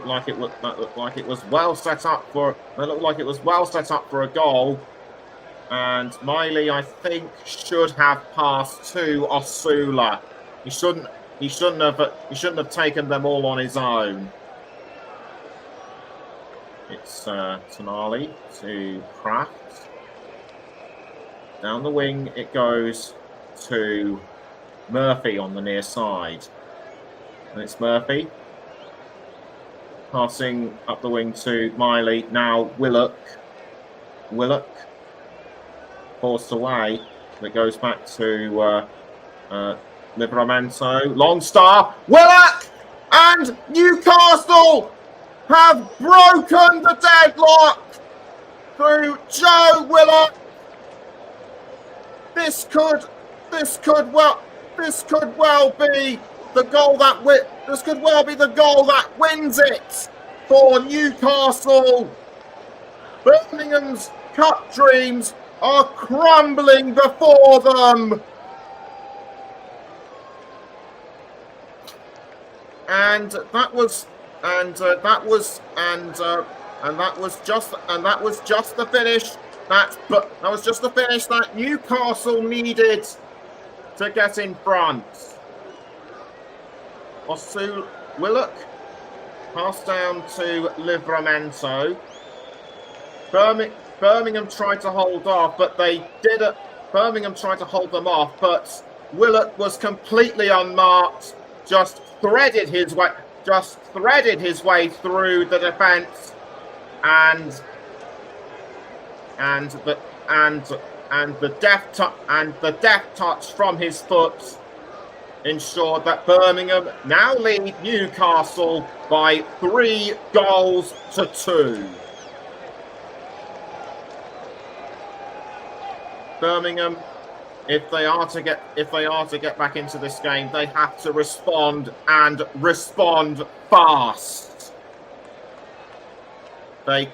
like it was well set up for. That looked like it was well set up for a goal. And Miley, I think, should have passed to Osula. He shouldn't have taken them all on his own. It's Tonali to Kraft. Down the wing it goes to Murphy on the near side. And it's Murphy passing up the wing to Miley. Now Willock forced away. It goes back to Livramento. Longstaff. Willock and Newcastle have broken the deadlock through Joe Willock. This could well be the goal that wins it for Newcastle. Birmingham's cup dreams are crumbling before them. And that was just the finish. That was just the finish that Newcastle needed to get in front. Willock passed down to Livramento. Birmingham tried to hold off, but they did it. Birmingham tried to hold them off, but Willock was completely unmarked. Just threaded his way through the defence, and the deft touch from his foot ensured that Birmingham now lead Newcastle by 3-2. Birmingham if they are to get back into this game, they have to respond and respond fast. They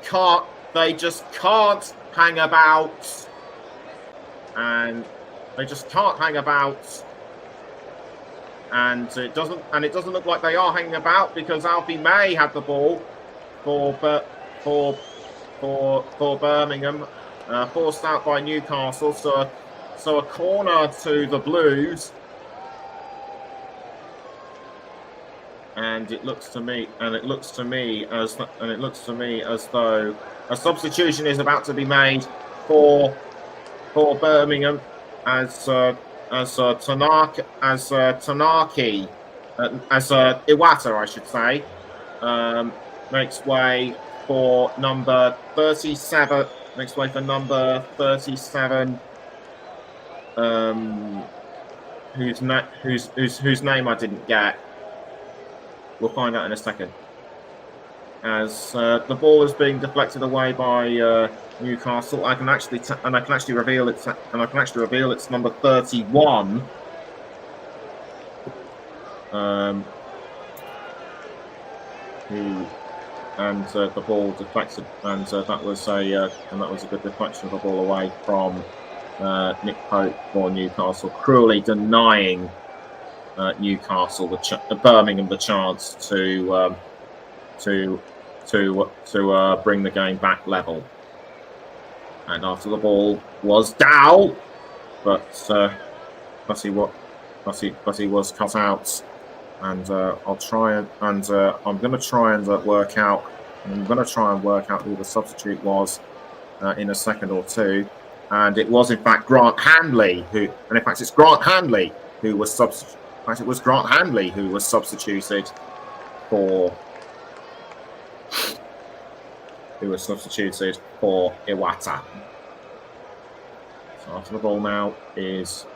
just can't hang about, and they just can't hang about. And it doesn't look like they are hanging about, because Alfie May had the ball for Birmingham, forced out by Newcastle. So a corner to the Blues, and it looks to me as though a substitution is about to be made for Birmingham as Iwata, I should say, makes way for number 37. Makes way for number 37. Whose name I didn't get. We'll find out in a second. As the ball is being deflected away by Newcastle, I can actually reveal it's number 31. The ball deflected, and that was a good deflection of the ball away from Nick Pope for Newcastle, cruelly denying Newcastle Birmingham the chance to bring the game back level. And after the ball was Dow, but he was cut out. And I'm going to try and work out who the substitute was in a second or two. And it was in fact Grant Handley it's Grant Handley who was substituted for Iwata. So after the ball now is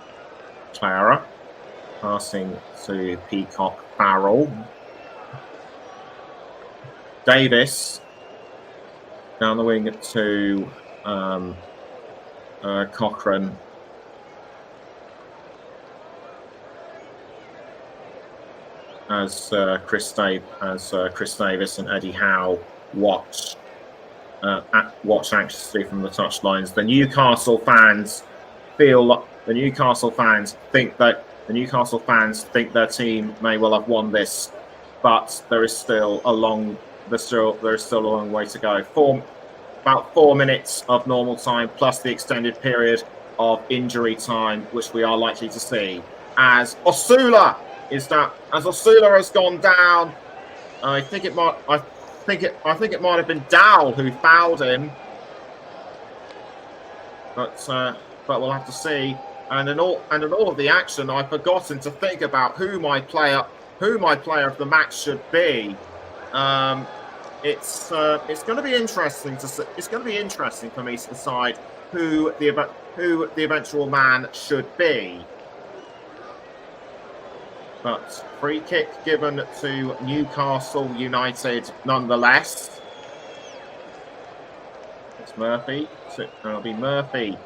Clara, passing to Peacock Farrell. Davis down the wing to Cochrane. As Chris Davis and Eddie Howe watch anxiously from the touchlines. The Newcastle fans think their team may well have won this, but there is still a long way to go. About 4 minutes of normal time plus the extended period of injury time, which we are likely to see. As Osula has gone down, I think it might have been Dowell who fouled him, but we'll have to see. And in all of the action, I've forgotten to think about who my player of the match should be. It's going to be interesting to see. It's going to be interesting for me to decide who the eventual man should be. But free kick given to Newcastle United nonetheless. It's Murphy. So it'll be Murphy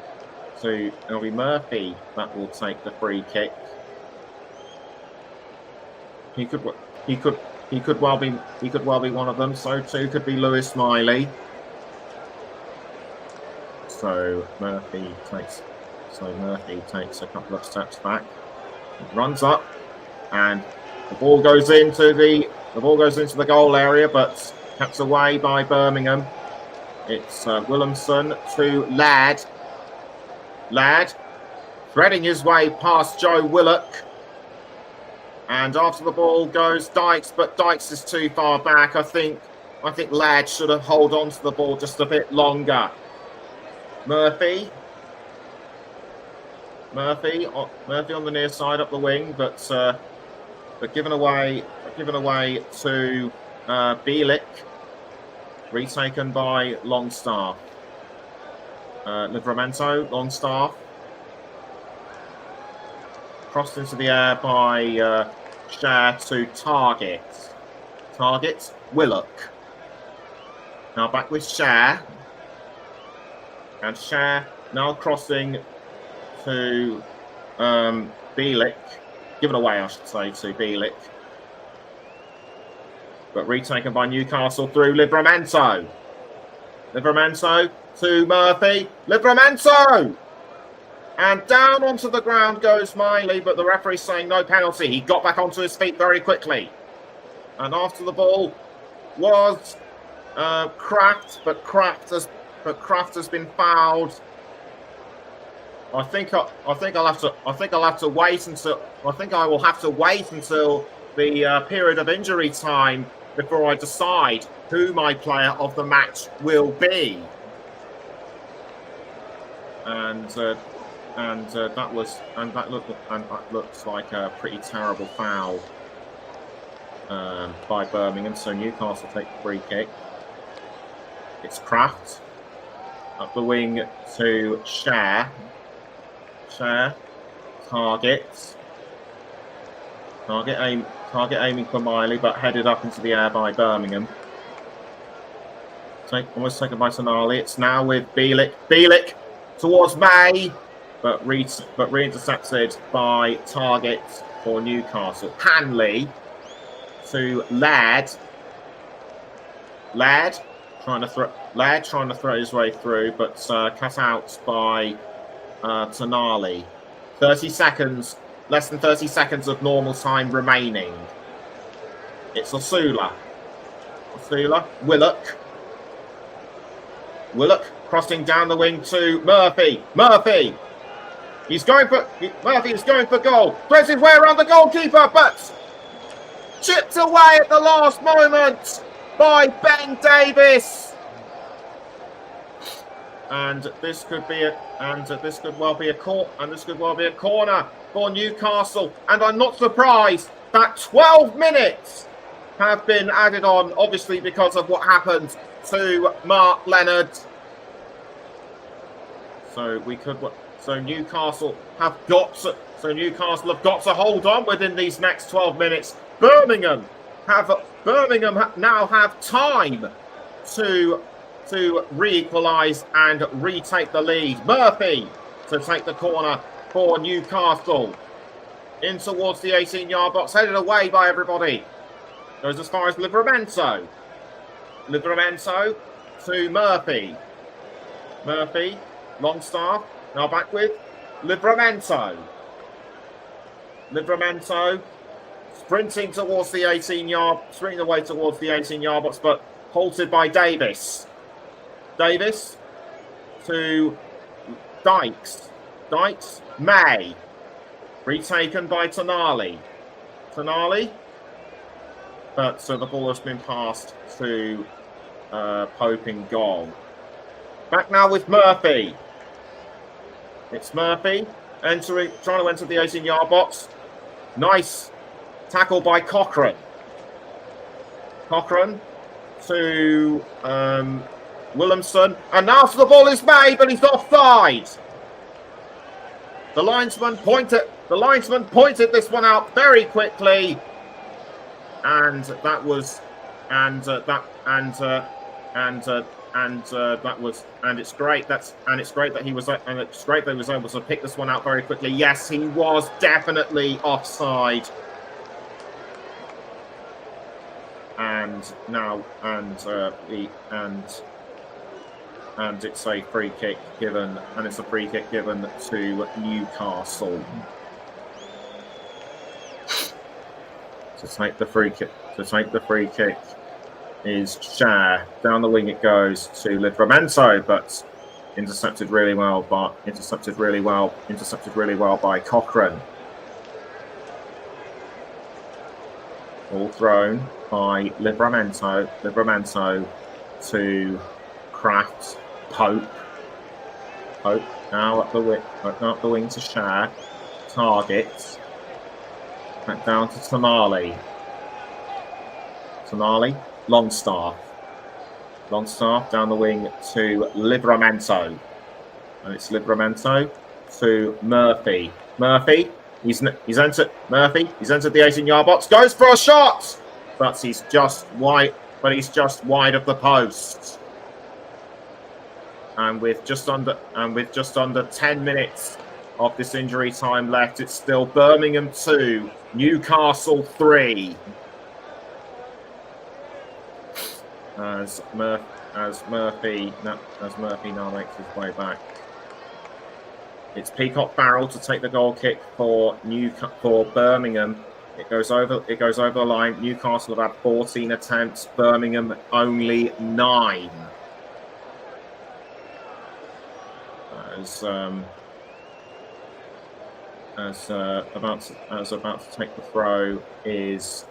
that will take the free kick. He could well be one of them. So too could be Lewis Miley. So Murphy takes a couple of steps back. He runs up, and the ball goes into the goal area, but kept away by Birmingham. It's Williamson to Ladd. Ladd threading his way past Joe Willock. And after the ball goes Dykes, but Dykes is too far back. I think Ladd should have held on to the ball just a bit longer. Murphy on the near side up the wing, but given away to Bielik, retaken by Longstaff. Livramento, Longstaff. Crossed into the air by Share to Target. Target, Willock. Now back with Share. And Share now crossing to Bielik. Given away, I should say, to Bielik. But retaken by Newcastle through Livramento. Livramento to Murphy. Livramento! And down onto the ground goes Miley, but the referee's saying no penalty. He got back onto his feet very quickly. And after the ball was Kraft, but Kraft has been fouled. I think I will have to wait until the period of injury time before I decide who my player of the match will be. And that looks like a pretty terrible foul by Birmingham. So Newcastle take the free kick. It's Kraft up the wing to Share. Target aiming for Miley, but headed up into the air by Birmingham. Almost taken by Tonali. It's now with Bielik. Bielik towards May, but re-intercepted by Target for Newcastle. Hanley to Laird. Laird trying to throw his way through, but cut out by Tonali. 30 seconds, less than 30 seconds of normal time remaining. It's Osula. Willock crossing down the wing to Murphy. Murphy is going for goal. Throws his way around the goalkeeper, but chipped away at the last moment by Ben Davis. And this could well be a corner for Newcastle. And I'm not surprised that 12 minutes have been added on, obviously because of what happened to Mark Leonard. So Newcastle have got to hold on within these next 12 minutes. Birmingham now have time to re-equalise and retake the lead. Murphy to take the corner for Newcastle. In towards the 18-yard box, headed away by everybody. Goes as far as Livramento. Livramento to Murphy. Murphy, Longstaff, now back with Livramento. Livramento sprinting away towards the 18-yard box, but halted by Davis. Davis to Dykes. Dykes, May. Retaken by Tonali. But so the ball has been passed to Pope in goal. Back now with Murphy. It's Murphy trying to enter the 18-yard box. Nice tackle by Cochrane. Cochrane to Williamson, and now the ball is made, but he's offside. The linesman pointed this one out very quickly, and it's great that he was able to pick this one out very quickly. Yes, he was definitely offside. And it's a free kick given, to Newcastle. To take the free kick is Share. Down the wing it goes to Livramento, but intercepted really well by Cochrane. Ball thrown by Livramento to Kraft. Pope now up the wing to Share. Target. Back down to Tonali. Longstaff down the wing to Livramento. And it's Livramento to Murphy. He's entered the 18-yard box, goes for a shot, but he's just wide of the post. And with just under 10 minutes of this injury time left. It's still Birmingham 2, Newcastle 3. As Murphy now makes his way back. It's Peacock Farrell to take the goal kick for Birmingham. It goes over the line. Newcastle have had 14 attempts. Birmingham only 9. As about to take the throw is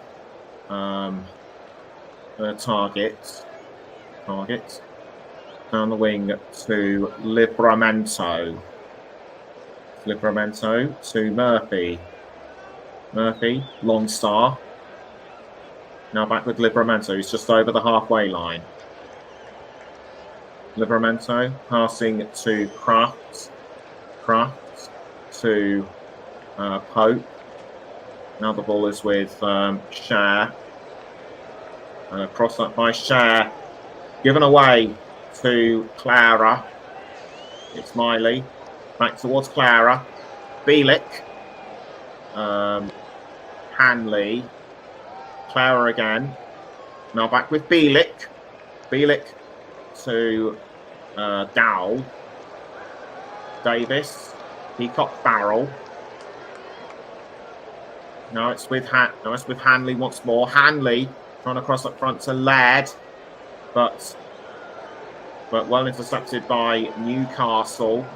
Target down the wing to Livramento to Murphy, long star. Now back with Livramento, who's just over the halfway line. Livramento passing to Kraft to Pope. Now the ball is with Share. Crossed up by Share. Given away to Clara. It's Miley. Back towards Clara. Bielik. Hanley. Clara again. Now back with Bielik. Bielik to Dowell. Davis. Peacock Farrell. Now it's with Hanley once more. Hanley trying to cross up front to Laird, but well intercepted by Newcastle.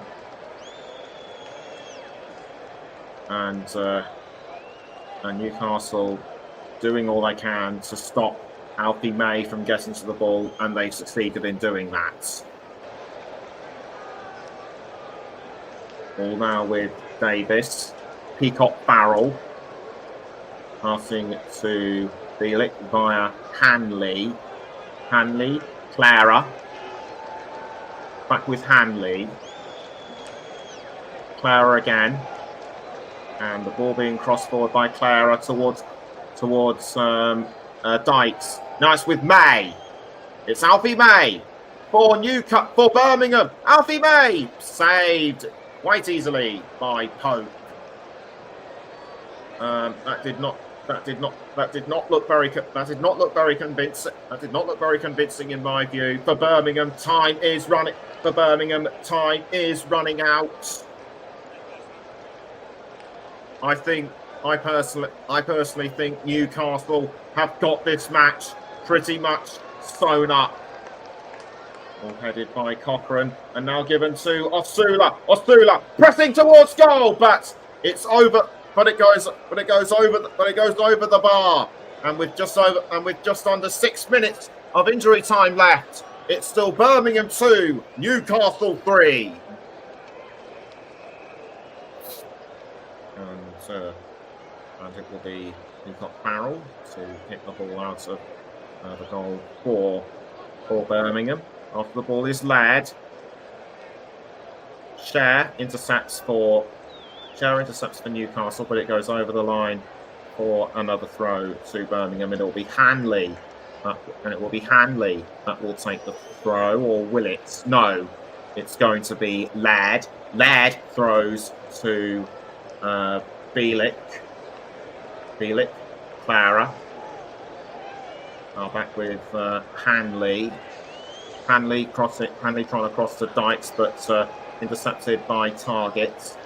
And Newcastle doing all they can to stop Alfie May from getting to the ball, and they've succeeded in doing that. Ball now with Davis. Peacock Farrell. Passing to Bielik via Hanley. Hanley, Clara. Back with Hanley. Clara again. And the ball being crossed forward by Clara towards Dykes. Now it's with May. It's Alfie May for Birmingham. Alfie May saved quite easily by Pope. That did not look very convincing. That did not look very convincing in my view. For Birmingham, time is running out. I personally think Newcastle have got this match pretty much sewn up. All headed by Cochrane and now given to Osula. Osula pressing towards goal, but it's over. But it goes over the bar, and with just under 6 minutes of injury time left, it's still Birmingham 2, Newcastle 3. And it will be Peacock Farrell to hit the ball out of the goal for Birmingham. After the ball is Laird. Share intercepts for Newcastle, but it goes over the line for another throw to Birmingham. And it will be Hanley. That will take the throw, or will it? No, it's going to be Laird. Laird throws to Bielik. Clara. Now back with Hanley. Hanley trying to cross to Dykes, but intercepted by Target.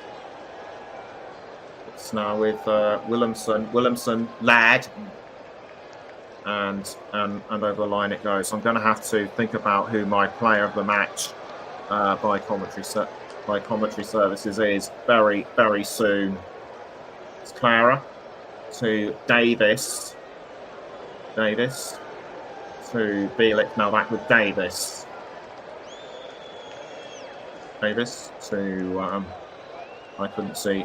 It's now with Williamson, Laird, and over the line it goes. I'm going to have to think about who my player of the match by commentary services is very, very soon. It's Clara to Davis to Bielik. Now back with Davis to I couldn't see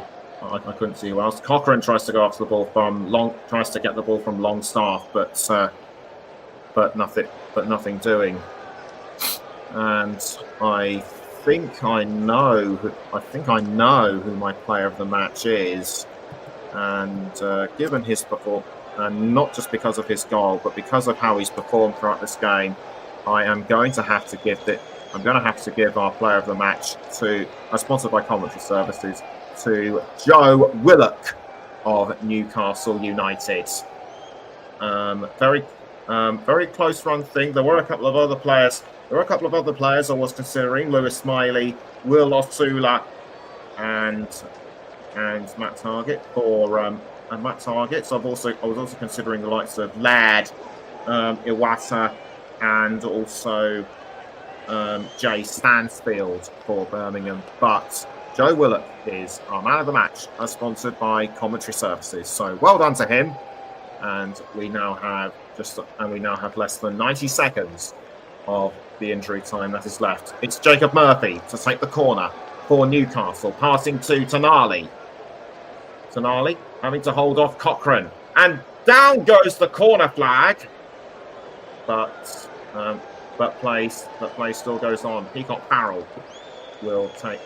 who else. Cochrane tries to go after the ball tries to get the ball from Longstaff, but nothing doing. And I think I know who my player of the match is. And given his performance, and not just because of his goal, but because of how he's performed throughout this game, I am going to have to give I'm going to have to give our player of the match to, sponsored by Commentary Services, to Joe Willock of Newcastle United. Very close run thing. There were a couple of other players. I was considering: Lewis Smiley, Will Osula, and Matt Target So I was also considering the likes of Laird, Iwata, and also Jay Stansfield for Birmingham. But Joe Willock is our man of the match, as sponsored by Commentary Services. So well done to him. And we now have less than 90 seconds of the injury time that is left. It's Jacob Murphy to take the corner for Newcastle, passing to Tonali. Tonali having to hold off Cochrane, and down goes the corner flag. But play still goes on. Peacock Farrell will take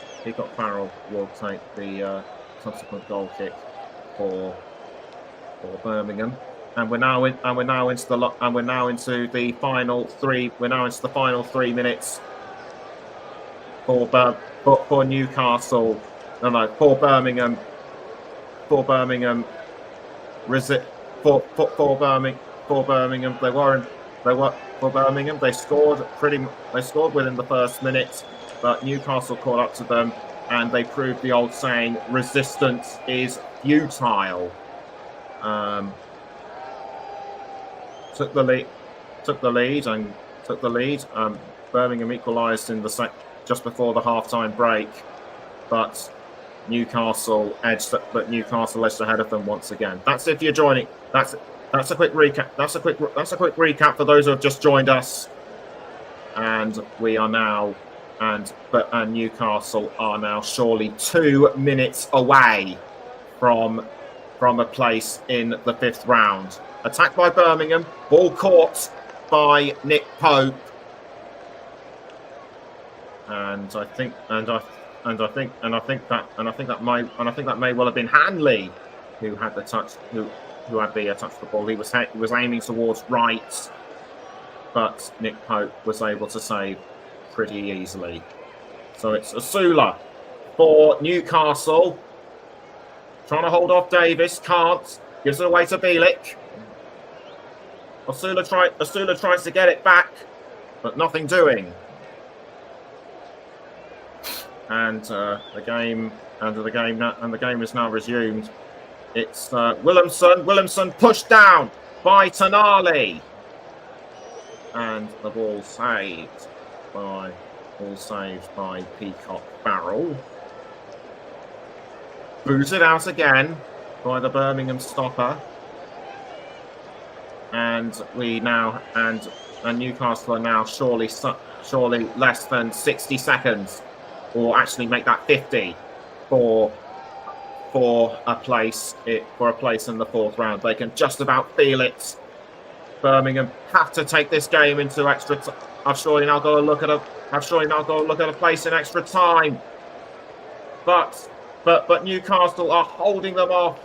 the subsequent goal kick for Birmingham, and we're now into the final 3 minutes for Newcastle. For Birmingham. For Birmingham, they scored within the first minute, but Newcastle caught up to them, and they proved the old saying: resistance is futile. Took the lead. Birmingham equalised just before the half-time break, but Newcastle edged ahead of them once again. That's if you're joining. That's a quick recap. That's a quick recap for those who have just joined us. And we are now, and Newcastle are now surely 2 minutes away from a place in the fifth round. Attacked by Birmingham, ball caught by Nick Pope, and I think that may well have been Hanley who had the touch, who had the touch the ball. He was aiming towards right, but Nick Pope was able to save pretty easily. So it's Osula for Newcastle, trying to hold off Davis, can't. Gives it away to Bielik. Osula tries to get it back, but nothing doing. And the game is now resumed. It's Williamson pushed down by Tonali, and the ball saved by Peacock Farrell. Booted out again by the Birmingham stopper. And Newcastle are now surely less than 60 seconds, or actually make that 50 for a place in the fourth round. They can just about feel it. Birmingham have to take this game into extra time. I've surely now got to look at a place in extra time. But Newcastle are holding them off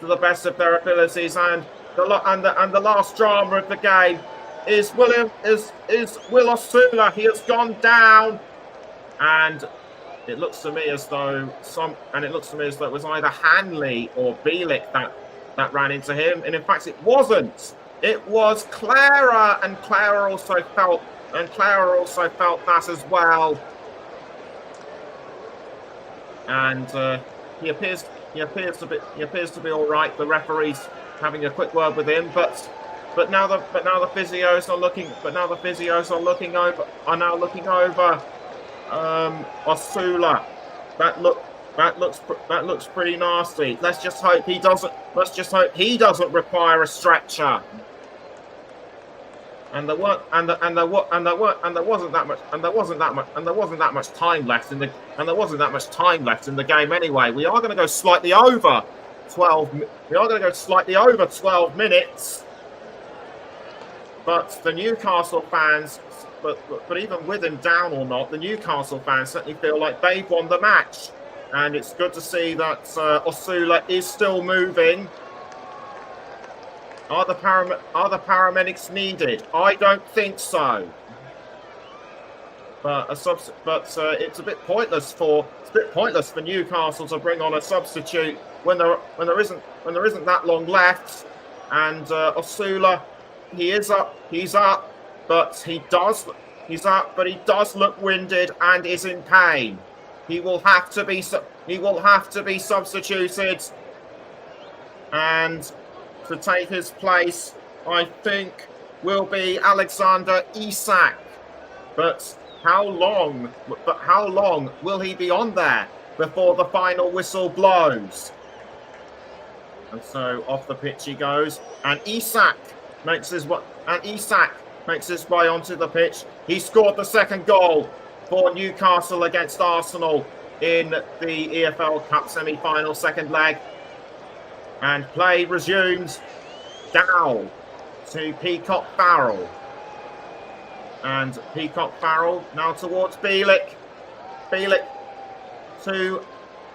to the best of their abilities, and the last drama of the game is Will Osula. He has gone down, and it looks to me as though it was either Hanley or Bielik that ran into him, and in fact it wasn't. It was Clara, and Clara also felt that as well. And he appears to be all right. The referee's having a quick word with him, but now the physios are now looking over Osula. That looks pretty nasty. Let's just hope he doesn't require a stretcher. And there wasn't that much time left in the game anyway. We are going to go slightly over 12 minutes. But the Newcastle fans, but even with him down or not, the Newcastle fans certainly feel like they've won the match. And it's good to see that Osula is still moving. Are the paramedics needed? I don't think so. But it's a bit pointless for Newcastle to bring on a substitute when there isn't that long left. And Osula, he's up, but he does look winded and is in pain. He will have to be substituted, and to take his place, I think, will be Alexander Isak. But how long will he be on there before the final whistle blows? And so off the pitch he goes, and Isak makes his way onto the pitch. He scored the second goal for Newcastle against Arsenal in the EFL Cup semi-final second leg. And play resumes. Down to Peacock Farrell. And Peacock Farrell now towards Bielik. Bielik to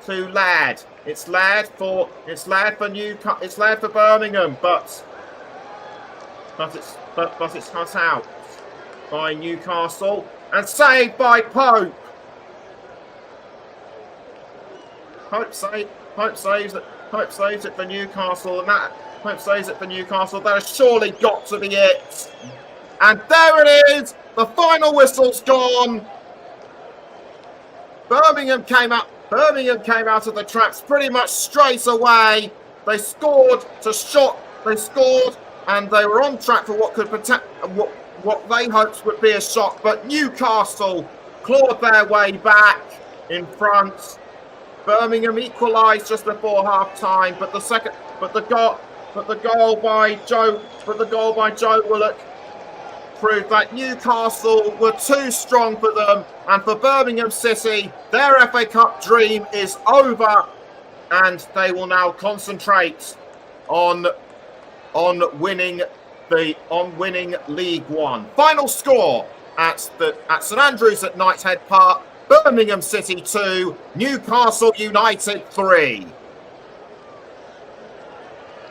Ladd. It's Ladd for Newcastle. It's Ladd for Birmingham, but it's cut out by Newcastle and saved by Pope. Pope saves it for Newcastle, and that Pope saves it for Newcastle. That has surely got to be it. And there it is. The final whistle's gone. Birmingham came out of the traps pretty much straight away. They scored to shock. They scored, and they were on track for what they hoped would be a shock. But Newcastle clawed their way back in front. Birmingham equalised just before half time, but the goal by Joe Willock proved that Newcastle were too strong for them, and for Birmingham City, their FA Cup dream is over, and they will now concentrate on winning League One. Final score at St Andrews at Knighthead Park: Birmingham City 2, Newcastle United 3.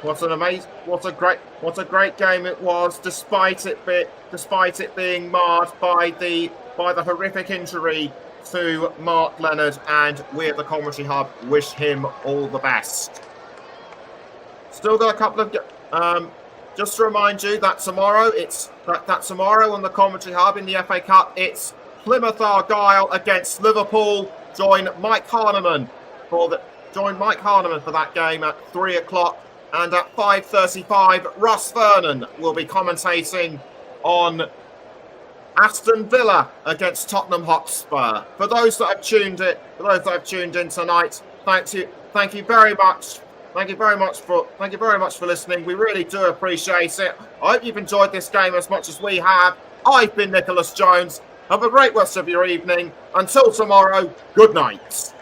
What a great game it was, despite it being marred by the horrific injury to Mark Leonard, and we at the Commentary Hub wish him all the best. Still got a couple of just to remind you that tomorrow tomorrow on the Commentary Hub in the FA Cup, it's Plymouth Argyle against Liverpool. Join Mike Harneman for that game at 3 o'clock. And at 5:35, Russ Vernon will be commentating on Aston Villa against Tottenham Hotspur. For those that have tuned in tonight, thank you very much. Thank you very much for listening. We really do appreciate it. I hope you've enjoyed this game as much as we have. I've been Nicholas Jones. Have a great rest of your evening. Until tomorrow, good night.